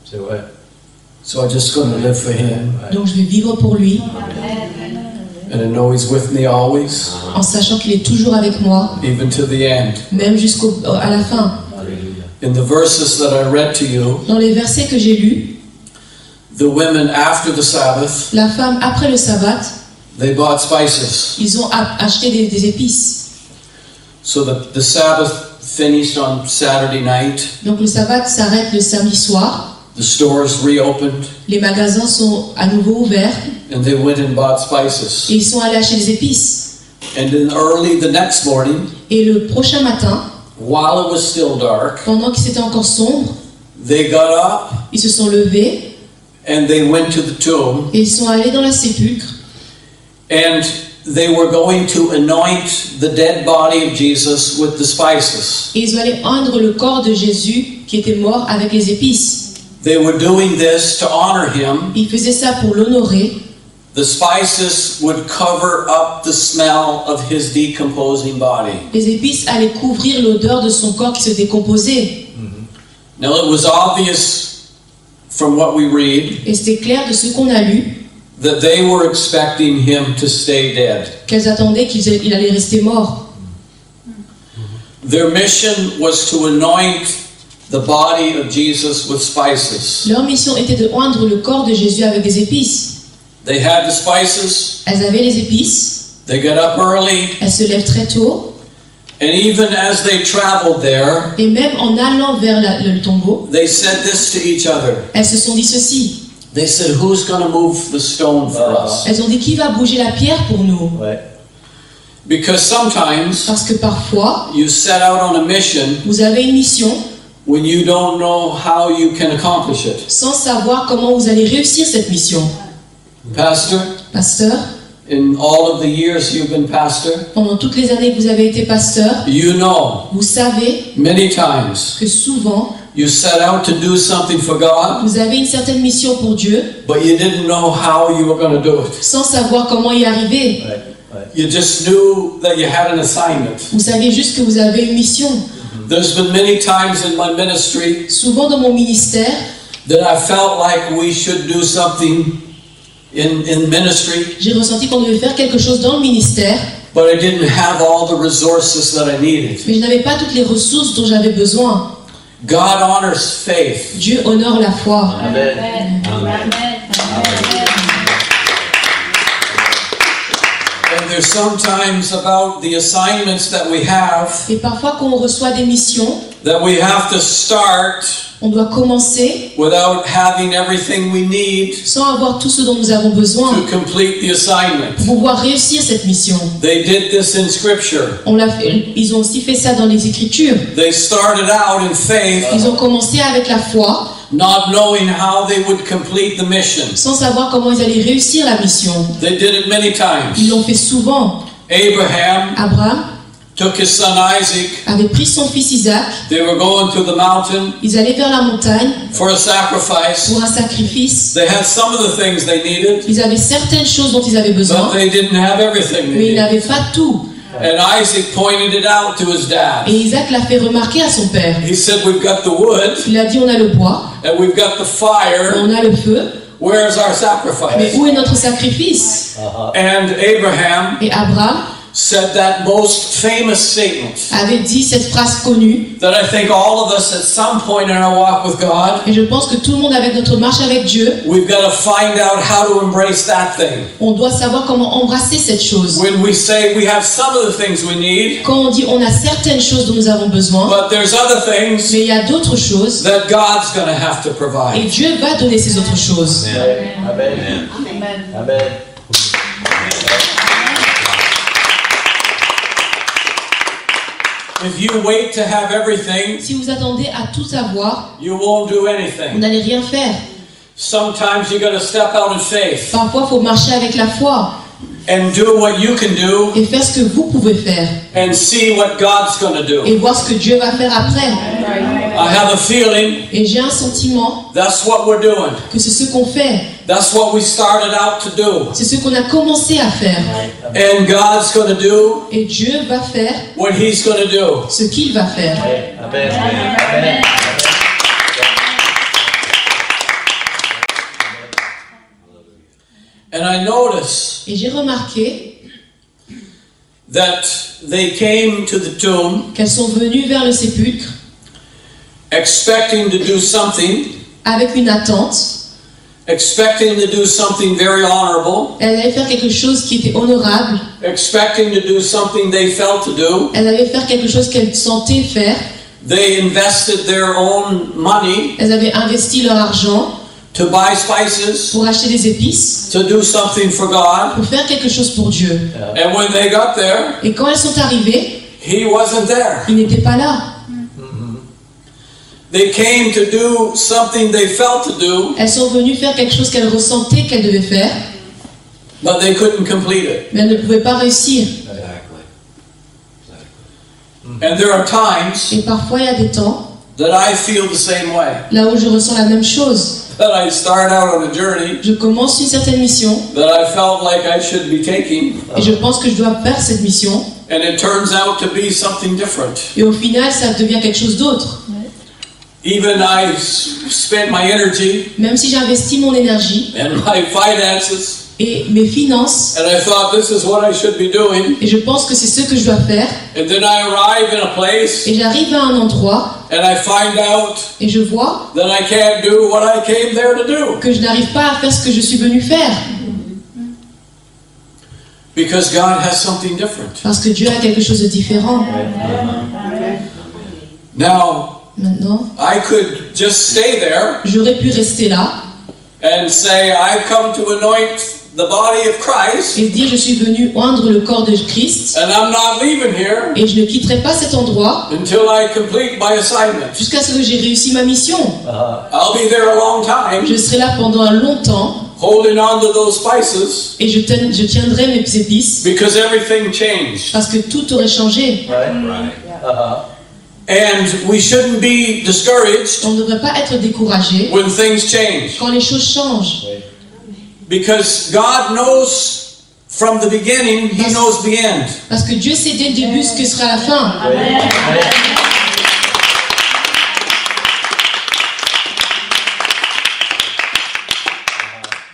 C'est vrai. So I'm just going to live for Him. Donc je vais vivre pour lui And I know He's with me always, en sachant qu'il est toujours avec moi, even to the end. même à la fin. Alléluia. In the verses that I read to you, Dans les versets que j'ai lus, the women after the Sabbath, la femme après le sabbat, they bought spices. ils ont acheté des épices. So the Sabbath finished on Saturday night. Donc le sabbat s'arrête le samedi soir. The stores reopened, Les magasins sont à nouveau ouverts and they went and bought et spices. ils sont allés acheter des épices. And then early the next morning, Et le prochain matin, while it was still dark, pendant qu'il c'était encore sombre, they got up ils se sont levés and they went to the tomb, et ils sont allés dans la sépulcre and they were going to anoint the dead body of Jesus with the spices. et ils ont allé oindre le corps de Jésus qui était mort avec les épices. They were doing this to honor him. Ils faisaient ça pour l'honorer. The spices would cover up the smell of his decomposing body. Les épices allaient couvrir l'odeur de son corps qui se décomposait. Now it was obvious from what we read Et c'était clair de ce qu'on a lu, that they were expecting him to stay dead. qu'elles attendaient qu'il allait rester mort. Their mission was to anoint the body of Jesus with spices. Leur mission était de oindre le corps de Jésus avec des épices. They had the spices, Elles avaient les épices, they got up early, elles se lèvent très tôt, and even as they traveled there, et même en allant vers le tombeau, they said this to each other. elles se sont dit ceci. They said, "Who's going to move the stone for us?" Elles ont dit qui va bouger la pierre pour nous? Ouais. Because sometimes Parce que parfois, you set out on a mission vous avez une mission when you don't know how you can accomplish it. sans savoir comment vous allez réussir cette mission. Pastor, Pasteur, in all of the years you've been pastor, pendant toutes les années que vous avez été pasteur, you know vous savez many times que souvent, you set out to do something for God, vous avez une certaine mission pour Dieu but you didn't know how you were going to do it. sans savoir comment y arriver. Ouais. Ouais. You just knew that you had an assignment. Vous savez juste que vous avez une mission. There's been many times in my ministry Souvent dans mon ministère, that I felt like we should do something in ministry, j'ai ressenti qu'on devait faire quelque chose dans le ministère, but I didn't have all the resources that I needed. mais je n'avais pas toutes les ressources dont j'avais besoin. God honors faith. Dieu honore la foi. And there's sometimes about the assignments that we have, Et parfois, quand on reçoit des missions, that we have to start on doit commencer without having everything we need sans avoir tout ce dont nous avons besoin to complete the assignment. pour pouvoir réussir cette mission. They did this in Scripture. Ils ont aussi fait ça dans les Écritures. They started out in faith, Ils ont commencé avec la foi, not knowing how they would complete the mission. sans savoir comment ils allaient réussir la mission. They did it many Ils times. l'ont fait souvent. Abraham Abraham took his son Isaac. avait pris son fils Isaac. They were going to the mountain Ils allaient vers la montagne for a sacrifice. pour un sacrifice. They had some of the things they needed, Ils avaient certaines choses dont ils avaient but besoin, they didn't have everything mais they ils needed. n'avaient pas tout. And Isaac pointed it out to his Et dad. Isaac l'a fait remarquer à son père. He said, "We've got the wood Il a dit, on a le bois, and we've got the fire. on a le feu, Where's our mais sacrifice?" où est notre sacrifice? And Abraham Et Abraham said that most famous statement avait dit cette phrase connue, that I think all of us at some point in our walk with God, et je pense que tout le monde avec notre marche avec Dieu, we've got to find out how to embrace that thing. on doit savoir comment embrasser cette chose. When we say we have some of the things we need, Quand on dit on a certaines choses dont nous avons besoin, but there's other things mais il y a d'autres choses, that God's going to have to et provide. Dieu va donner ces autres choses. Amen. Amen. If you wait to have everything, Si vous attendez à tout avoir, you won't do vous anything. n'allez rien faire. Sometimes you got to step out in faith Parfois, il faut marcher avec la foi and do what you can do et faire ce que vous pouvez faire and see what God's going to do. et voir ce que Dieu va faire après. I have a feeling Et j'ai un sentiment that's what we're doing. que c'est ce qu'on fait, That's what we started out to do. c'est ce qu'on a commencé à faire. And God's going to do Et Dieu va faire what He's going to do. ce qu'il va faire. Amen. Amen. And I notice Et j'ai remarqué that they came to the tomb qu'elles sont venues vers le sépulcre expecting to do something, avec une attente. expecting to do something very honorable, Elles allaient faire quelque chose qui était honorable. expecting to do something they felt to do. Elles allaient faire quelque chose qu'elles sentaient faire. They invested their own money Elles avaient investi leur argent to buy spices, pour acheter des épices, to do something for God. pour faire quelque chose pour Dieu. And when they got there, Et quand elles sont arrivées, He wasn't there. il n'était pas là. They came to do something they felt to do, Elles sont venues faire quelque chose qu'elles ressentaient qu'elles devaient faire, but they couldn't complete it. mais elles ne pouvaient pas réussir. And there are times Et parfois, il y a des temps, that I feel the same way. là où je ressens la même chose. That I start out on a journey Je commence une certaine mission, that I felt like I should be taking, et je pense que je dois faire cette mission, and it turns out to be something different. et au final, ça devient quelque chose d'autre. Even I spent my energy Même si j'investis mon énergie and my finances, et mes finances, and I thought this is what I should be doing, et je pense que c'est ce que je dois faire, and then I arrive in a place et j'arrive à un endroit, and I find out et je vois that I can't do what I came there to do. que je n'arrive pas à faire ce que je suis venu faire, Because God has something different. parce que Dieu a quelque chose de différent. Now, Maintenant, I could just stay there j'aurais pu rester là and say, I've come to anoint the body of Christ, et dire je suis venu oindre le corps de Christ, and I'm not leaving here et je ne quitterai pas cet endroit until I complete my assignment. jusqu'à ce que j'ai réussi ma mission. I'll be there a long time, Je serai là pendant un long temps holding on to those spices, et je tiendrai mes épices because everything changed. parce que tout aurait changé. And we shouldn't be discouraged On ne devrait pas être découragé when things change, quand les choses changent. because God knows from the beginning, He knows the end. Parce que Dieu sait dès le début ce que sera la fin.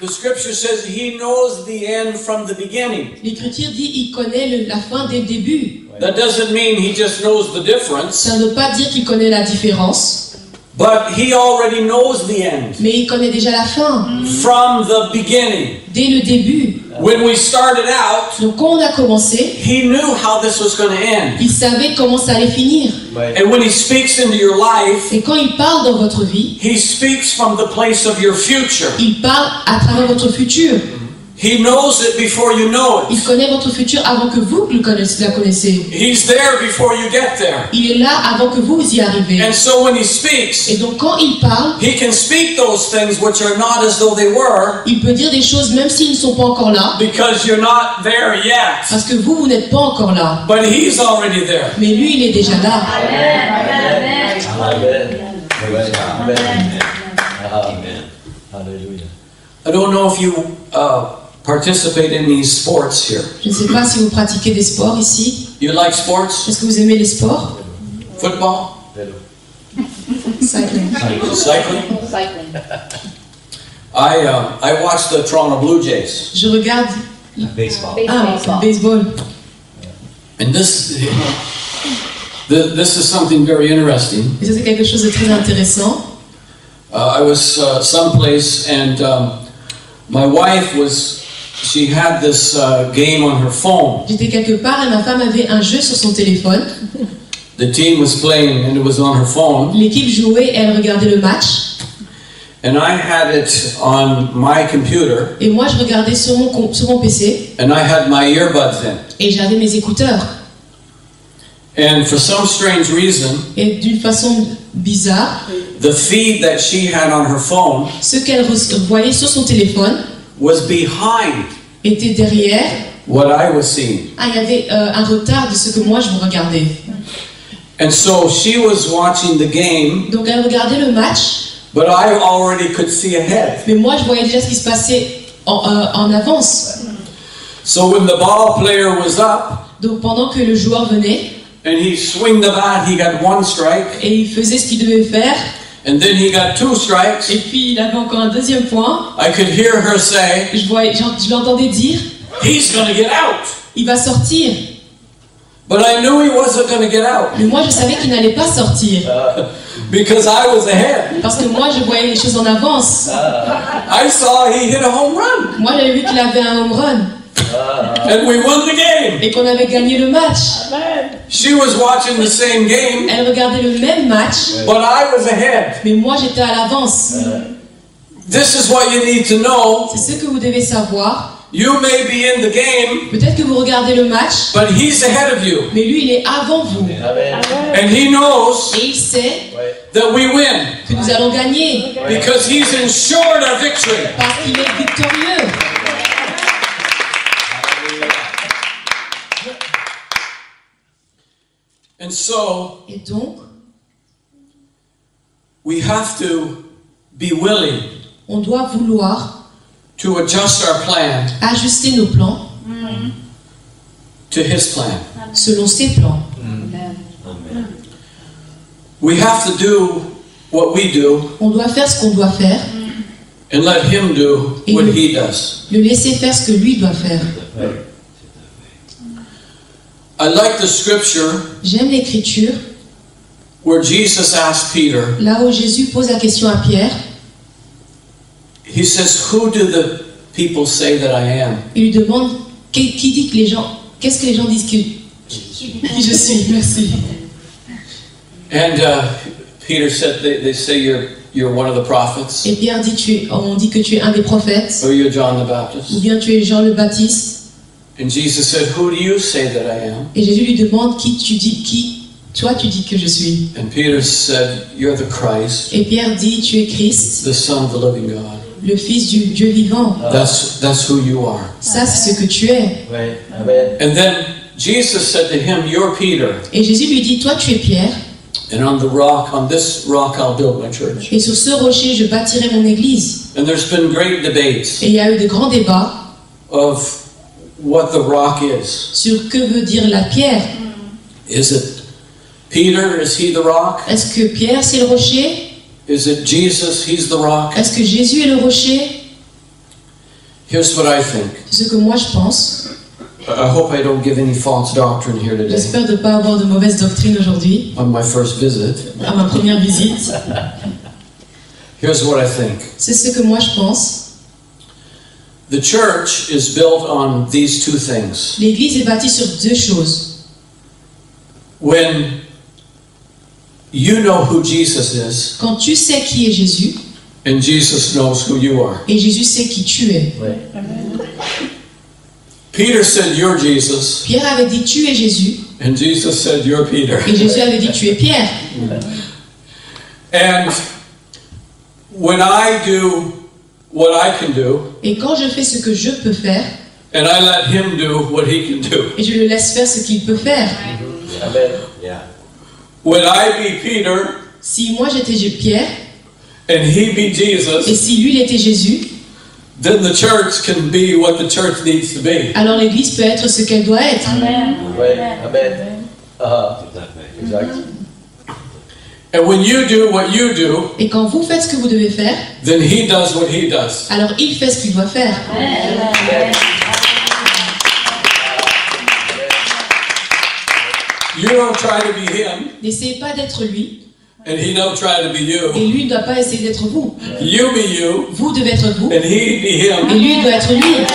The scripture says He knows the end from the beginning. L'Écriture dit il connaît la fin dès le début. That doesn't mean He just knows the difference, Ça ne veut pas dire qu'il connaît la différence, but He already knows the end mais il connaît déjà la fin from the beginning. dès le début. When we started out, Donc quand on a commencé, he knew how this was going to end. il savait comment ça allait finir. And when he speaks into your life, Et quand il parle dans votre vie, he speaks from the place of your future. il parle à travers votre futur. He knows it before you know Il it. connaît votre futur avant que vous la connaissez. He's there before you get there. Il est là avant que vous y arrivez. And so when he speaks, Et donc quand il parle, he can speak those things which are not as though they were, il peut dire des choses même s'ils ne sont pas encore là, because you're not there yet. parce que vous n'êtes pas encore là. But he's already there. Mais lui, il est déjà là. Hallelujah. I don't know if you participate in these sports here. Je ne sais pas si vous pratiquez des sports ici. You like sports? Est-ce que vous aimez les sports? Football? Cycling. Cycling? I watch the Toronto Blue Jays. Je regarde. Baseball. Ah, c'est le baseball. And this is something very interesting. Et ça, c'est quelque chose de très intéressant. I was someplace and my wife she had this game on her phone. J'étais quelque part et ma femme avait un jeu sur son téléphone. The team was playing and it was on her phone. L'équipe jouait et elle regardait le match. And I had it on my computer. Et moi, je regardais sur mon PC. And I had my earbuds in. Et j'avais mes écouteurs. And for some strange reason, Et d'une façon bizarre, the feed that she had on her phone ce qu'elle voyait sur son téléphone was behind était derrière. what I was seeing. Ah, il y avait un retard de ce que moi je regardais. And so she was watching the game, Donc elle regardait le match, but I already could see ahead. mais moi je voyais déjà ce qui se passait en avance. So when the ball player was up Donc pendant que le joueur venait and he swing the bat, he got one strike, et il faisait ce qu'il devait faire, and then he got two strikes. et puis il avait encore un deuxième point, I could hear her say, je l'entendais dire, he's going to get out. il va sortir. But I knew he wasn't going to get out Mais moi je savais qu'il n'allait pas sortir, because I was ahead. parce que moi je voyais les choses en avance. I saw he hit a home run Moi j'avais vu qu'il avait un home run and we won the game. et qu'on avait gagné le match. She was watching the same game, Elle regardait le même match, but I was ahead. mais moi j'étais à l'avance. This is what you need to know. C'est ce que vous devez savoir. You may be in the game, Peut-être que vous regardez le match, but he's ahead of you. mais lui il est avant vous. And he knows Et il sait that we win que nous allons gagner because he's ensured our victory. parce qu'il est victorieux. And so Et donc, we have to be willing on doit vouloir to adjust our plan ajuster nos plans to his plan. selon ses plans. We have to do what we do On doit faire ce qu'on doit faire, and let him do what he does. le laisser faire ce que lui doit faire. I like the scripture J'aime l'écriture, where Jesus asked Peter, là où Jésus pose la question à Pierre, he says, who do the people say that I am? il lui demande qui dit que les gens, qu'est-ce que les gens disent qui je suis. Merci. And Peter said, they say you're one of the prophets, Et Pierre dit on dit que tu es un des prophètes, or you're John the ou Baptist. bien tu es Jean le Baptiste. And Jesus said, who do you say that I am? Et Jésus lui demande toi tu dis que je suis. And Peter said, you're the Christ, Et Pierre dit tu es Christ, the Son of the living God. le Fils du Dieu vivant. That's who you are. Ça c'est ce que tu es. And then Jesus said to him, you're Peter, Et Jésus lui dit toi tu es Pierre, and on this rock I'll build my church. et sur ce rocher je bâtirai mon église. And there's been great debates Et il y a eu de grands débats of what the rock is. sur que veut dire la pierre. Is it Peter? Is he the rock? Est-ce que Pierre c'est le rocher? Is it Jesus? He's the rock? Est-ce que Jésus est le rocher? Here's what I think. C'est ce que moi je pense. I hope I don't give any false doctrine here today J'espère de ne pas avoir de mauvaise doctrine aujourd'hui, on my first visit. à ma première visite. Here's what I think. C'est ce que moi je pense. The church is built on these two things. L'église est bâtie sur deux choses. When you know who Jesus is, Quand tu sais qui est Jésus, and Jesus knows who you are. et Jésus sait qui tu es. Peter said, "You're Jesus," Pierre avait dit tu es Jésus, and Jesus said, "You're Peter." et Jésus avait dit tu es Pierre. And when I do what I can do, Et quand je fais ce que je peux faire, and I let him do what he can do, et je le laisse faire ce qu'il peut faire. Amen. Yeah. when I be Peter Si moi j'étais Pierre, and he be et Jesus, si lui il était Jésus, then the church can be what the church needs to be. alors l'église peut être ce qu'elle doit être. Amen. Amen. Exact. And when you do what you do, Et quand vous faites ce que vous devez faire, then he does what he does. alors il fait ce qu'il doit faire. You don't try to be him, N'essayez pas d'être lui, and he don't try to be et you. lui ne doit pas essayer d'être vous. You be you, Vous devez être vous, and he be et him. lui doit être lui.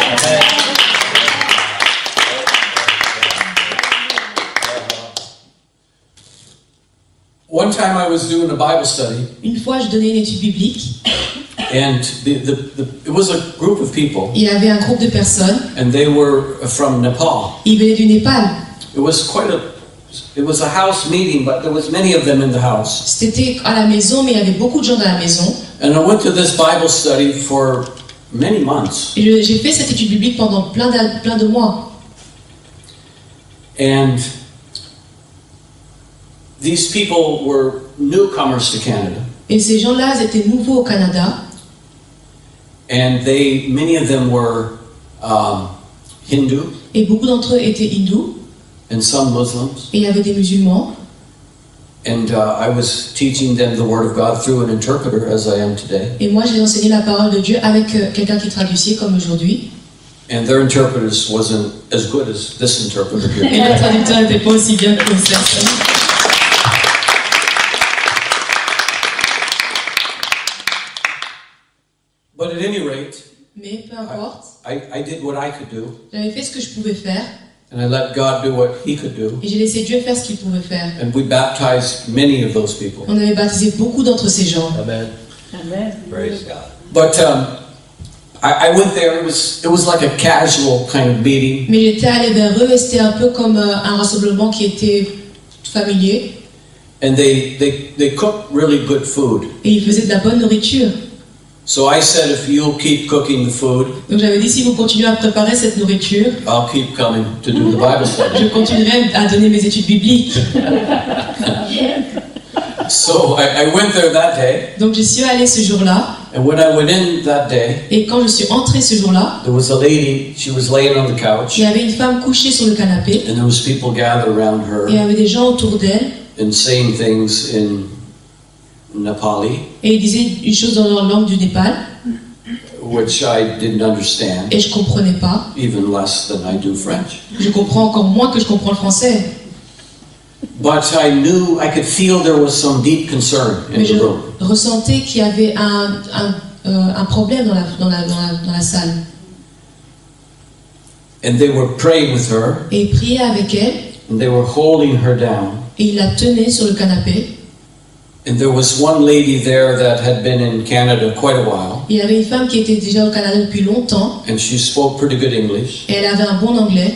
One time I was doing a Bible study, Une fois, je donnais une étude biblique. and it was a group of people, Il y avait un groupe de personnes. and they were from Nepal. Ils venaient du Népal. It was a house meeting, but there was many of them in the house. C'était à la maison, mais il y avait beaucoup de gens dans la maison. And I went to this Bible study for many months. Et j'ai fait cette étude biblique pendant plein de mois. And these people were newcomers to Canada. Et ces gens-là, ils étaient nouveaux au Canada. And many of them were Hindu Et beaucoup d'entre eux étaient hindous. and some Muslims. Et il y avait des musulmans. And I was teaching them the Word of God through an interpreter, as I am today. Et moi, j'ai enseigné la parole de Dieu avec quelqu'un qui traduisait, comme aujourd'hui. And their interpreters wasn't as good as this interpreter Et here. le traducteur n'était pas aussi bien que cette personne. But at any rate, Mais peu importe, I did what I could do, j'avais fait ce que je pouvais faire. and I let God do what He could do. Et j'ai laissé Dieu faire ce qu'il pouvait faire. And we baptized many of those people. On avait baptisé beaucoup d'entre ces gens. Amen. Praise God. But I went there. It was like a casual kind of meeting, Mais j'étais allée vers eux et c'était un peu comme un rassemblement qui était familier. and they cooked really good food. Et ils faisaient de la bonne nourriture. So I said, if you'll keep cooking the food, Donc j'avais dit, si vous continuez à préparer cette nourriture, I'll keep coming to do the Bible study. je continuerai à donner mes études bibliques. So I went there that day, Donc je suis allée ce jour-là. and when I went in that day, Et quand je suis entrée ce jour-là, there was a lady. She was laying on the couch, il y avait une femme couchée sur le canapé. and there was people gathered around Et il y her avait des gens autour d'elle. and saying things in Nepali, Et ils disaient une chose dans leur langue du Népal. which I didn't understand, Et je comprenais pas. even less than I do French. Je comprends encore moins que je comprends le français. But I could feel there was some deep concern in Mais the je room. ressentais qu'il y avait un problème dans la salle. And they were praying with her, Et ils priaient avec elle. and they were holding her down. Et ils la tenaient sur le canapé. And there was one lady there that had been in Canada quite a while, Il y avait une femme qui était déjà au Canada depuis longtemps. and she spoke pretty good English. Et elle avait un bon anglais.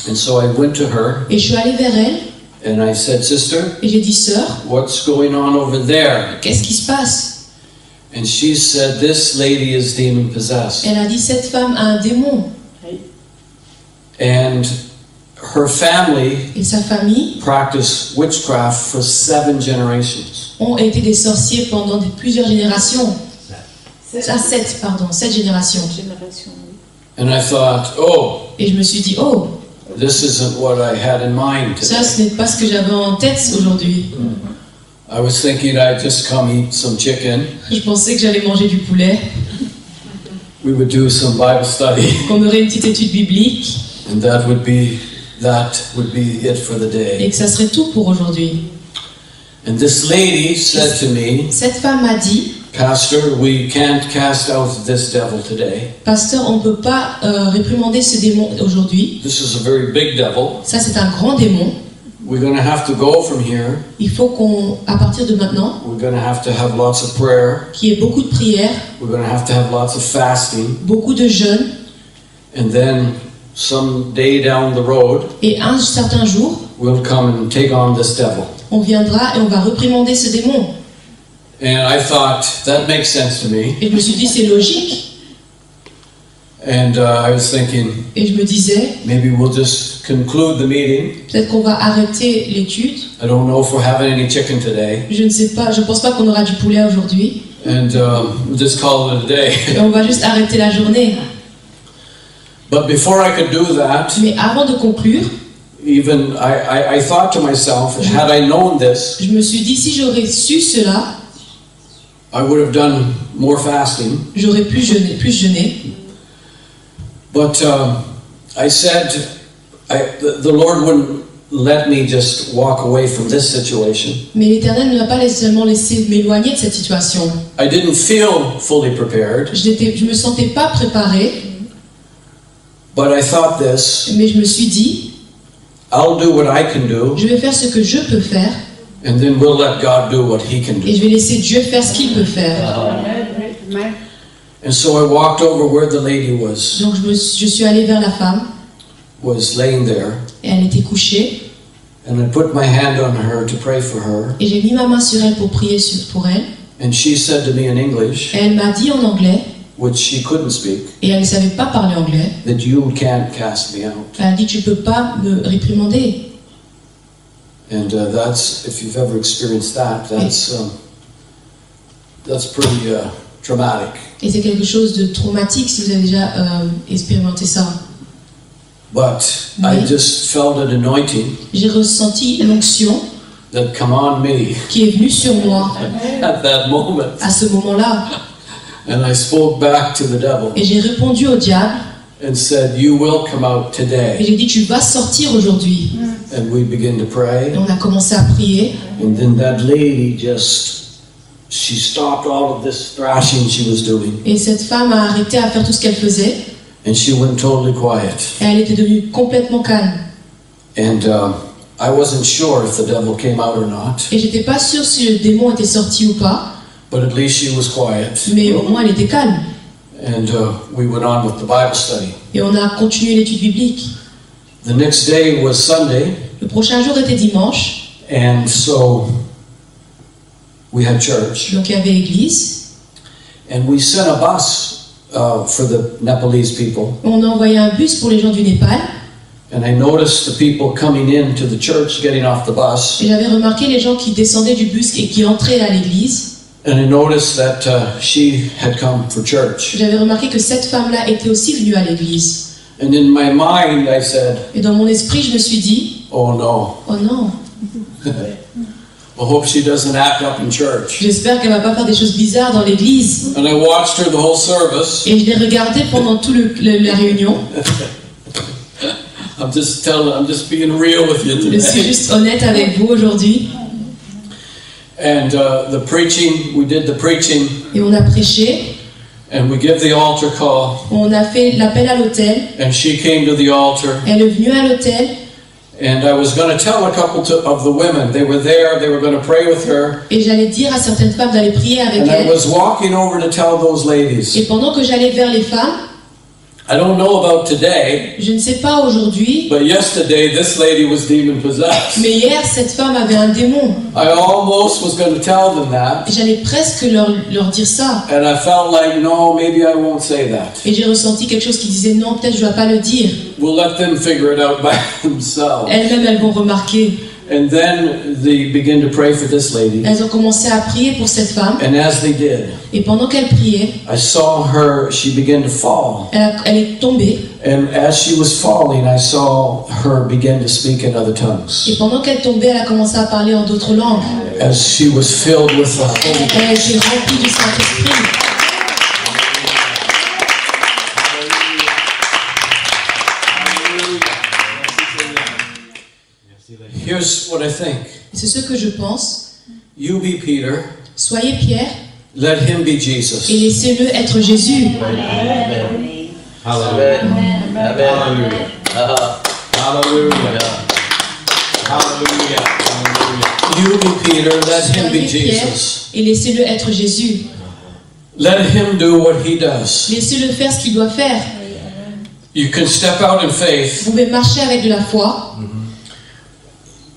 And so I went to her, Et je suis allée vers elle. and I said, "Sister, Et j'ai dit, sœur, what's going on over there?" qu'est-ce qui se passe? And she said, "This lady is demon possessed." Elle a dit, cette femme a un démon. And her family Et sa famille practiced witchcraft for 7 generations. ont été des sorciers pendant plusieurs générations. 7 générations. And I thought, oh, Et je me suis dit, oh, this isn't what I had in mind ça today. ce n'est pas ce que j'avais en tête aujourd'hui. I was thinking I'd just come eat some chicken. Je pensais que j'allais manger du poulet, We would do some Bible study, qu'on aurait une petite étude biblique and that would be it for the et day. que ça serait tout pour aujourd'hui. And this lady said to me, Cette femme m'a dit, Pastor, we can't cast out this devil today. Pasteur, on ne peut pas réprimander ce démon aujourd'hui. This is a very big devil. Ça, c'est un grand démon. We're going to have to go from here. Il faut qu'à partir de maintenant, We're going to have lots of prayer. qu'il y ait beaucoup de prières, We're going to have lots of fasting. beaucoup de jeûnes, And then some day down the road, et un certain jour, we'll come and take on this devil. on viendra et on va réprimander ce démon. And I thought, that makes sense to me. Et je me suis dit, c'est logique. And I was thinking, Et je me disais, maybe we'll just conclude the meeting. peut-être qu'on va arrêter l'étude. I don't know if we're having any chicken today. Je ne sais pas, je pense pas qu'on aura du poulet aujourd'hui. And we'll just call it a day. Et on va juste arrêter la journée. But before I could do that, Mais avant de conclure, even I thought to myself, had I known this, je me suis dit, si j'aurais su cela, I would have done more fasting. j'aurais plus jeûné. But I said, the Lord wouldn't let me just walk away from this situation. Mais l'Éternel ne m'a pas seulement laissé m'éloigner de cette situation. I didn't feel fully prepared, Je me sentais pas préparée, but I thought this, mais je me suis dit, I'll do what I can do, je vais faire ce que je peux faire, and then we'll let God do what He can et do. je vais laisser Dieu faire ce qu'il peut faire. And so I walked over where the lady was Donc je suis allée vers la femme, laying there, et elle était couchée, and I put my hand on her to pray for her. et j'ai mis ma main sur elle pour prier pour elle. And she said to me in English, Et elle m'a dit en anglais, which she couldn't speak, et elle ne savait pas parler anglais, that you can't cast me out. elle a dit, tu peux pas me réprimander. And that's, if you've ever experienced that, that's pretty traumatic. Et c'est quelque chose de traumatique si vous avez déjà expérimenté ça. But I just felt an anointing J'ai ressenti l'onction that come on me qui est venue sur moi at that moment. à ce moment-là. And I spoke back to the devil Et j'ai répondu au diable and said, you will come out et today. j'ai dit, tu vas sortir aujourd'hui. And we began to pray. Et on a commencé à prier. And then that lady she stopped all of this thrashing she was doing. Et cette femme a arrêté à faire tout ce qu'elle faisait. And she went totally quiet. Et elle était devenue complètement calme. And I wasn't sure if the devil came out or not. Et j'étais pas sûre si le démon était sorti ou pas. But at least she was quiet. Mais au moins elle était calme. And we went on with the Bible study. Et on a continué l'étude biblique. The next day was Sunday. Le prochain jour était dimanche. And so we had church. Donc il y avait église. And we sent a bus for the Nepalese people. On a envoyé un bus pour les gens du Népal. And I noticed the people coming into the church getting off the bus. Et j'avais remarqué les gens qui descendaient du bus et qui entraient à l'église. And I noticed that she had come for church. J'avais remarqué que cette femme-là était aussi venue à l'église. And in my mind I said, Et dans mon esprit, je me suis dit, oh no, oh non, I hope she doesn't act up in church. j'espère qu'elle va pas faire des choses bizarres dans l'église. And I watched her the whole service. Et je l'ai regardée pendant toute la réunion. I'm just being real with you Je suis today. juste honnête avec vous aujourd'hui. And we did the preaching, Et on a prêché, and we give the altar call. on a fait l'appel à l'autel. And she came to the altar. Elle est venue à l'autel. And I was going to tell a couple of the women, they were there, they were going to pray with her. Et j'allais dire à certaines femmes d'aller prier avec And I elle. was walking over to tell those ladies. Et pendant que j'allais vers les femmes, I don't know about today, je ne sais pas aujourd'hui, but yesterday this lady was demon possessed. mais hier cette femme avait un démon. I almost was going to tell them that. Et j'allais presque leur dire ça. And I felt like, no, maybe I won't say that. Et j'ai ressenti quelque chose qui disait non, peut-être je ne dois pas le dire. We'll let them figure it out by themselves. Elles-mêmes, elles vont remarquer. And then they begin to pray for this lady. Elles ont commencé à prier pour cette femme. And as they did, Et pendant qu'elles priaient, I saw her, she began to fall. elle est tombée. And as she was falling, I saw her begin to speak in other Et tongues. pendant qu'elle tombait, elle a commencé à parler en d'autres langues. As she was filled with the Holy Elle a Ghost. été remplie du Saint-Esprit. Here's what I think. Et c'est ce que je pense. You be Peter, Soyez Pierre, Let him be Et Jesus. laissez-le être Jésus. Hallelujah. Hallelujah. Hallelujah. Hallelujah. You be Peter, let him be Soyez Pierre Jesus. et laissez-le être Jésus. Let him do what he does. Laissez-le faire ce qu'il doit faire. You can step out in faith. Vous pouvez marcher avec de la foi.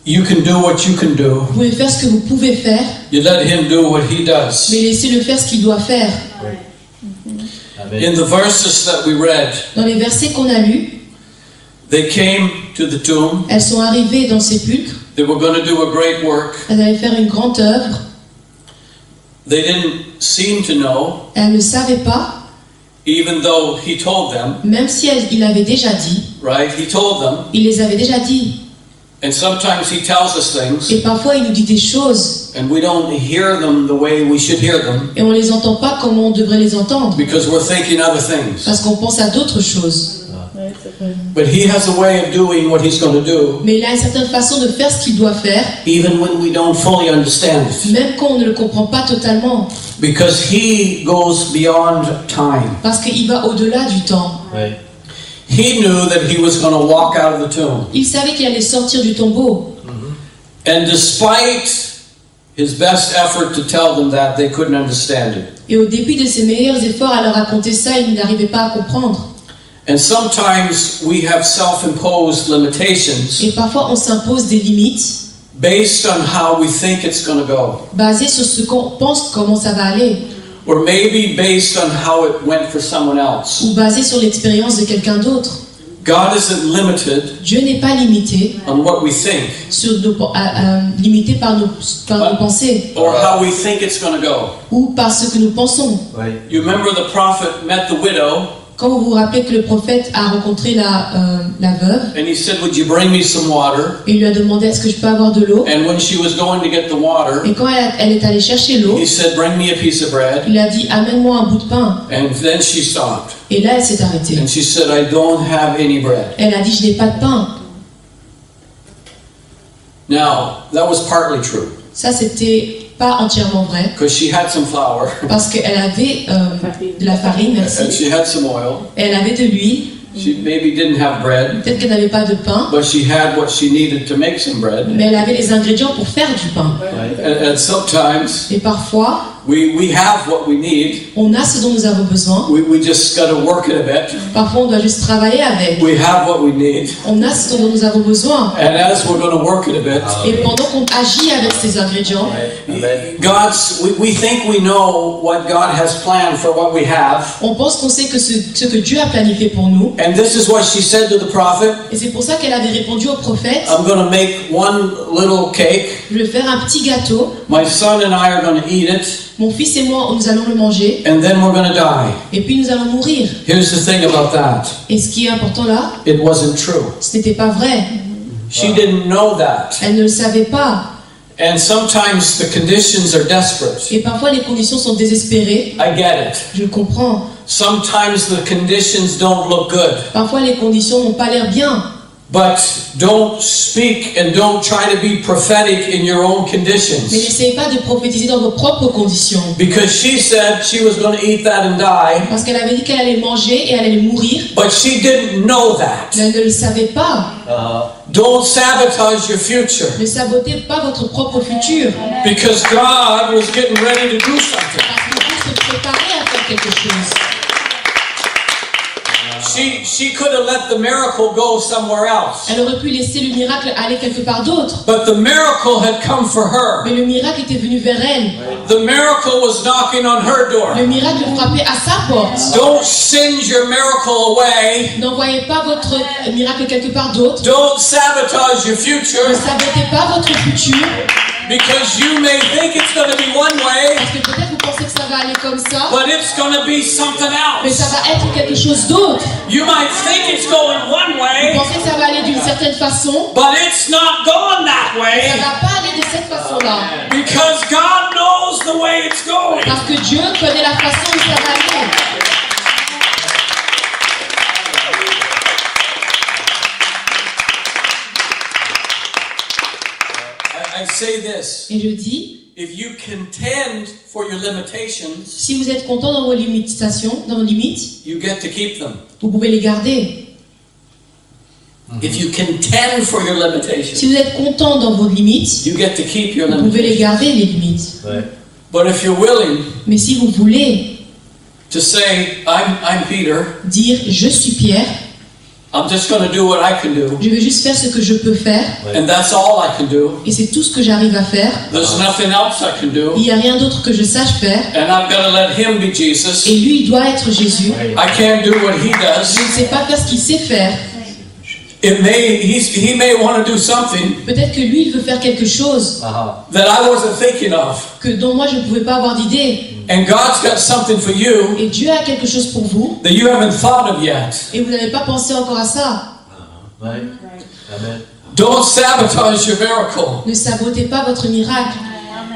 You can do what you can do. Vous pouvez faire ce que vous pouvez faire. You let him do what he does. Mais laissez-le faire ce qu'il doit faire. In the verses that we read, Dans les versets qu'on a lus, they came to the tomb. elles sont arrivées dans le sépulcre. They were going to do a great work. Elles allaient faire une grande œuvre. They didn't seem to know, Elles ne savaient pas, even though he told them, même si il avait déjà dit. right? He told them. Il les avait déjà dit. And sometimes he tells us things, Et parfois, il nous dit des choses. and we don't hear them the way we should hear them Et on ne les entend pas comme on devrait les entendre. because we're thinking other things. Parce qu'on pense à d'autres choses. But he has a way of doing what he's going to do, Mais il a une certaine façon de faire ce qu'il doit faire, even when we don't fully understand it. même quand on ne le comprend pas totalement. Because he goes beyond time. Parce qu'il va au-delà du temps. He knew that he was going to walk out of the tomb. Il savait qu'il allait sortir du tombeau. And despite his best effort to tell them that, they couldn't understand it. Et au début de ses meilleurs efforts à leur raconter ça, ils n'arrivaient pas à comprendre. And sometimes we have self-imposed limitations Et parfois, on s'impose des limites based on how we think it's going to go. basées sur ce qu'on pense comment ça va aller. Or maybe based on how it went for someone else. Ou basées sur l'expérience de quelqu'un d'autre. God isn't limited Dieu n'est pas limité, on what we think limité par nos pensées or how we think it's going to go. ou par ce que nous pensons. You remember the prophet met the widow Quand vous vous rappelez que le prophète a rencontré la veuve, and he said, "Would you bring me some water?" et il lui a demandé est-ce que je peux avoir de l'eau. And when she was going to get the water, Et quand elle est allée chercher l'eau, he said, "Bring me a piece of bread." il a dit amène-moi un bout de pain. And then she stopped. Et là elle s'est arrêtée. And she said, "I don't have any bread." Elle a dit je n'ai pas de pain. Now, that was partly true Ça c'était pas entièrement vrai because she had some flour parce qu'elle avait de la farine, and merci. she had some oil. Et elle avait de l'huile. She maybe didn't have bread, Peut-être qu'elle n'avait pas de pain, but she had what she needed to make some bread. mais elle avait les ingrédients pour faire du pain. And sometimes Et parfois, we have what we need. on a ce dont nous avons besoin. We just got to work it a bit. Parfois, on doit juste travailler avec. We have what we need. On a ce dont nous avons besoin. And as we're going to work it a bit, Et pendant qu'on agit avec ces ingrédients, we think we know what God has planned for what we have. on pense qu'on sait que ce que Dieu a planifié pour nous. And this is what she said to the prophet. Et c'est pour ça qu'elle avait répondu au prophète, I'm going to make one little cake. je vais faire un petit gâteau. My son and I are going to eat it. Mon fils et moi, nous allons le manger. And then we're going to die. Et puis nous allons mourir. Here's the thing about that. Et ce qui est important là, It wasn't true. ce n'était pas vrai. She didn't know that. Elle ne le savait pas. And sometimes the conditions are desperate. Et parfois les conditions sont désespérées. I get it. Je le comprends. Sometimes the conditions don't look good. Parfois les conditions n'ont pas l'air bien. But don't speak and don't try to be prophetic in your own Mais conditions. n'essayez pas de prophétiser dans vos propres conditions. Because she said she was going to eat that and die. Parce qu'elle avait dit qu'elle allait manger et elle allait mourir. But she didn't know that. Mais elle ne le savait pas. Don't sabotage your future. Ne sabotez pas votre propre futur. Because God was getting ready to do something. Parce que Dieu se préparait à faire quelque chose. She could have let the miracle go somewhere else. Elle aurait pu laisser le miracle aller quelque part d'autre. But the miracle had come for her. Mais le miracle était venu vers elle. The miracle was knocking on her door. Le miracle frappait à sa porte. Don't send your miracle away. N'envoyez pas votre miracle quelque part d'autre. Don't sabotage your future. Ne sabotez pas votre futur. Because you may think it's going to be one way, Parce que peut-être vous pensez que ça va aller comme ça. but it's going to be something Mais ça else. va être quelque chose d'autre. You might think it's going one Vous way, pensez que ça va aller d'une certaine façon. but it's not going that Ça way. va pas aller de cette façon-là. Because God knows the way it's going. Parce que Dieu connaît la façon où ça va aller. I say this. Et je dis, If you contend for your limitations, si vous êtes content dans vos limitations, dans vos limites, you get to keep them. vous pouvez les garder. If you contend for your limitations, Si vous êtes content dans vos limites, you get to keep your vous pouvez les limitations. garder, les limites. But if you're willing Mais si vous voulez to say, I'm Peter, dire, je suis Pierre, I'm just going to do what I can do, je vais juste faire ce que je peux faire, and that's all I can do. et c'est tout ce que j'arrive à faire, There's nothing else I can do, il n'y a rien d'autre que je sache faire, and I'm going to let him be Jesus. et lui, il doit être Jésus. I can't do what he does. Je ne sais pas faire ce qu'il sait faire. He may want to do something Peut-être que lui, il veut faire quelque chose that I wasn't thinking of, dont moi, je ne pouvais pas avoir d'idée. and God's got something for you Et Dieu a quelque chose pour vous, that you haven't thought of yet. et vous n'avez pas pensé encore à ça. Don't sabotage your miracle. Ne sabotez pas votre miracle.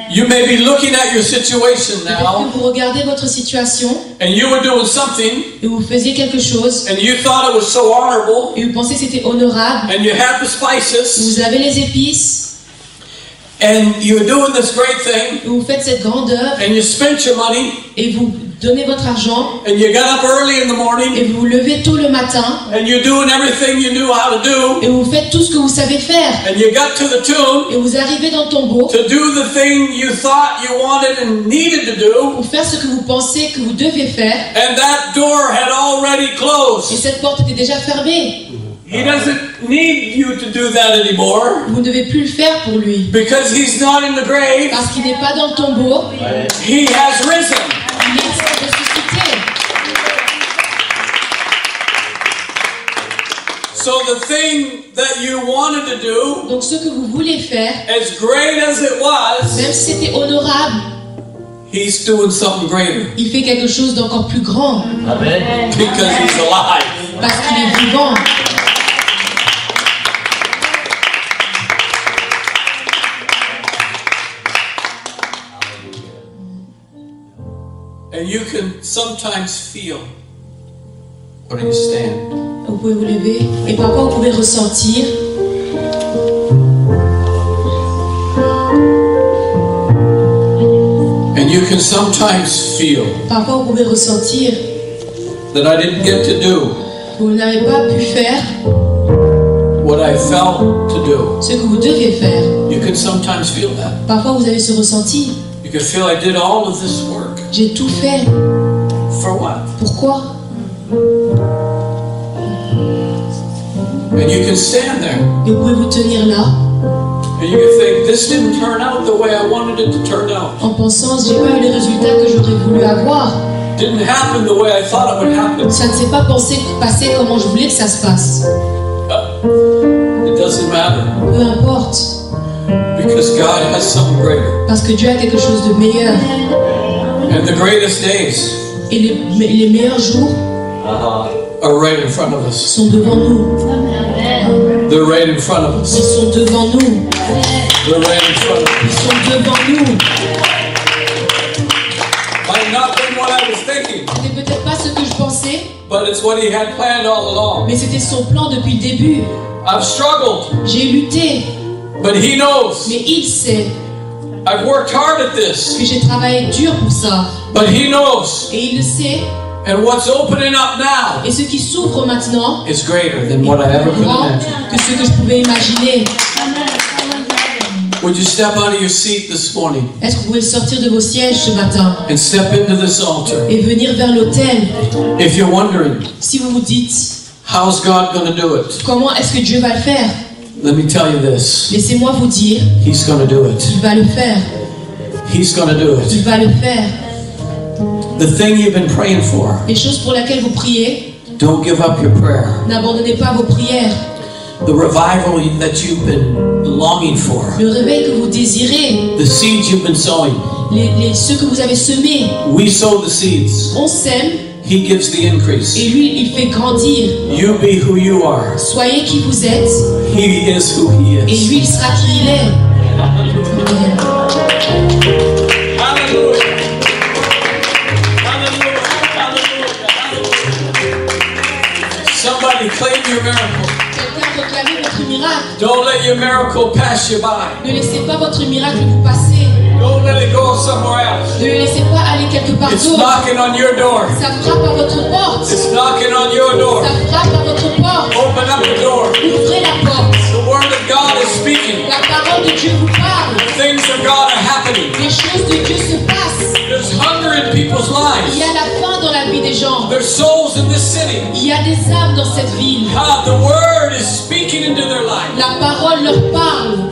You may be looking at your situation Peut-être now, que vous regardez votre situation, and you were doing something, et vous faisiez quelque chose, and you thought it was so honorable, et vous pensez que c'était honorable, and you had the spices, vous avez les épices, and you're doing this great thing, et vous faites cette grande œuvre, and you spent your money, et vous donnez votre argent, and you got up early in the morning, et vous vous levez tôt le matin, and you're doing everything you knew how to do, et vous faites tout ce que vous savez faire, and you got to the tomb et vous arrivez dans le tombeau to do the thing you thought you wanted and needed to do, pour faire ce que vous pensez que vous devez faire, and that door had already et closed. cette porte était déjà fermée. He doesn't need you to do that anymore, Vous ne devez plus le faire pour lui, because he's not in the grave. parce qu'il n'est pas dans le tombeau, He has risen. il est ressuscité. So the thing that you wanted to do, Donc ce que vous voulez faire, as great as it was, même si c'était honorable, he's doing something greater il fait quelque chose d'encore plus grand, because he's alive. parce qu'il est vivant. And you can sometimes feel. Why don't you stand? Vous pouvez vous lever, et parfois vous pouvez ressentir, And you can sometimes feel parfois vous pouvez ressentir that I didn't get to do que vous n'avez pas pu faire what I felt to do. ce que vous deviez faire. You can sometimes feel that. Parfois vous avez ce ressenti, You can feel I did all of this work. j'ai tout fait, For what? pourquoi? And you can stand there Et vous pouvez vous tenir là and you can think, this didn't turn out the way I wanted it to turn out. en pensant, j'ai pas eu les résultats que j'aurais voulu avoir. Didn't happen the way I thought it would happen. Ça ne s'est pas passé comme je voulais que ça se passe. It doesn't matter Peu importe, because God has something greater. parce que Dieu a quelque chose de meilleur. And the greatest days Et les meilleurs jours are right in front of us. sont devant nous. They're right in front of Ils us. sont devant nous. They're right in front of us. Ils sont devant nous. Might not been what I was thinking, C'était peut-être pas ce que je pensais, but it's what He had planned all along. mais c'était son plan depuis le début. I've struggled, J'ai lutté, but He knows. mais il sait I've worked hard at this, que j'ai travaillé dur pour ça. but He knows. Et il le sait. And what's opening up now Et ce qui s'ouvre maintenant is greater than what I ever est could grand imagine. que ce que je pouvais imaginer. Would you step out of your seat this morning Est-ce que vous pouvez sortir de vos sièges ce matin and step into this altar? et venir vers l'autel? If you're wondering, Si vous vous dites, how's God going to do it? comment est-ce que Dieu va le faire? Let me tell you this. Laissez-moi vous dire, He's going to do it. il va le faire. He's going to do Il it. va le faire. The thing you've been praying for, Les choses pour lesquelles vous priez, don't give up your prayer. n'abandonnez pas vos prières. The revival that you've been longing for, Le réveil que vous désirez, the seeds you've been sowing. ceux que vous avez semés, We sow the seeds. on sème He gives the increase. et lui, il fait grandir. You be who you are. Soyez qui vous êtes He is who He et is. lui, il sera qui il est. Amen. Hallelujah. Hallelujah. Hallelujah. Hallelujah. Somebody claim your miracle. Quelqu'un proclamez votre miracle. Don't let your miracle pass you by. Ne laissez pas votre miracle vous passer. Don't let it go somewhere else. Ne le laissez pas aller quelque part It's d'autre. knocking on your door. Ça frappe à votre porte. It's knocking on your door. Ça frappe à votre porte. Open up the door. Ouvrez la porte. The word of God is speaking. La parole de Dieu vous parle. Things of God are happening. Les choses de Dieu se passent. There's hunger in people's Il y lives. a la faim dans la vie des gens. There's souls in this city. Il y a des âmes dans cette ville. The word is speaking into their life. La parole leur parle.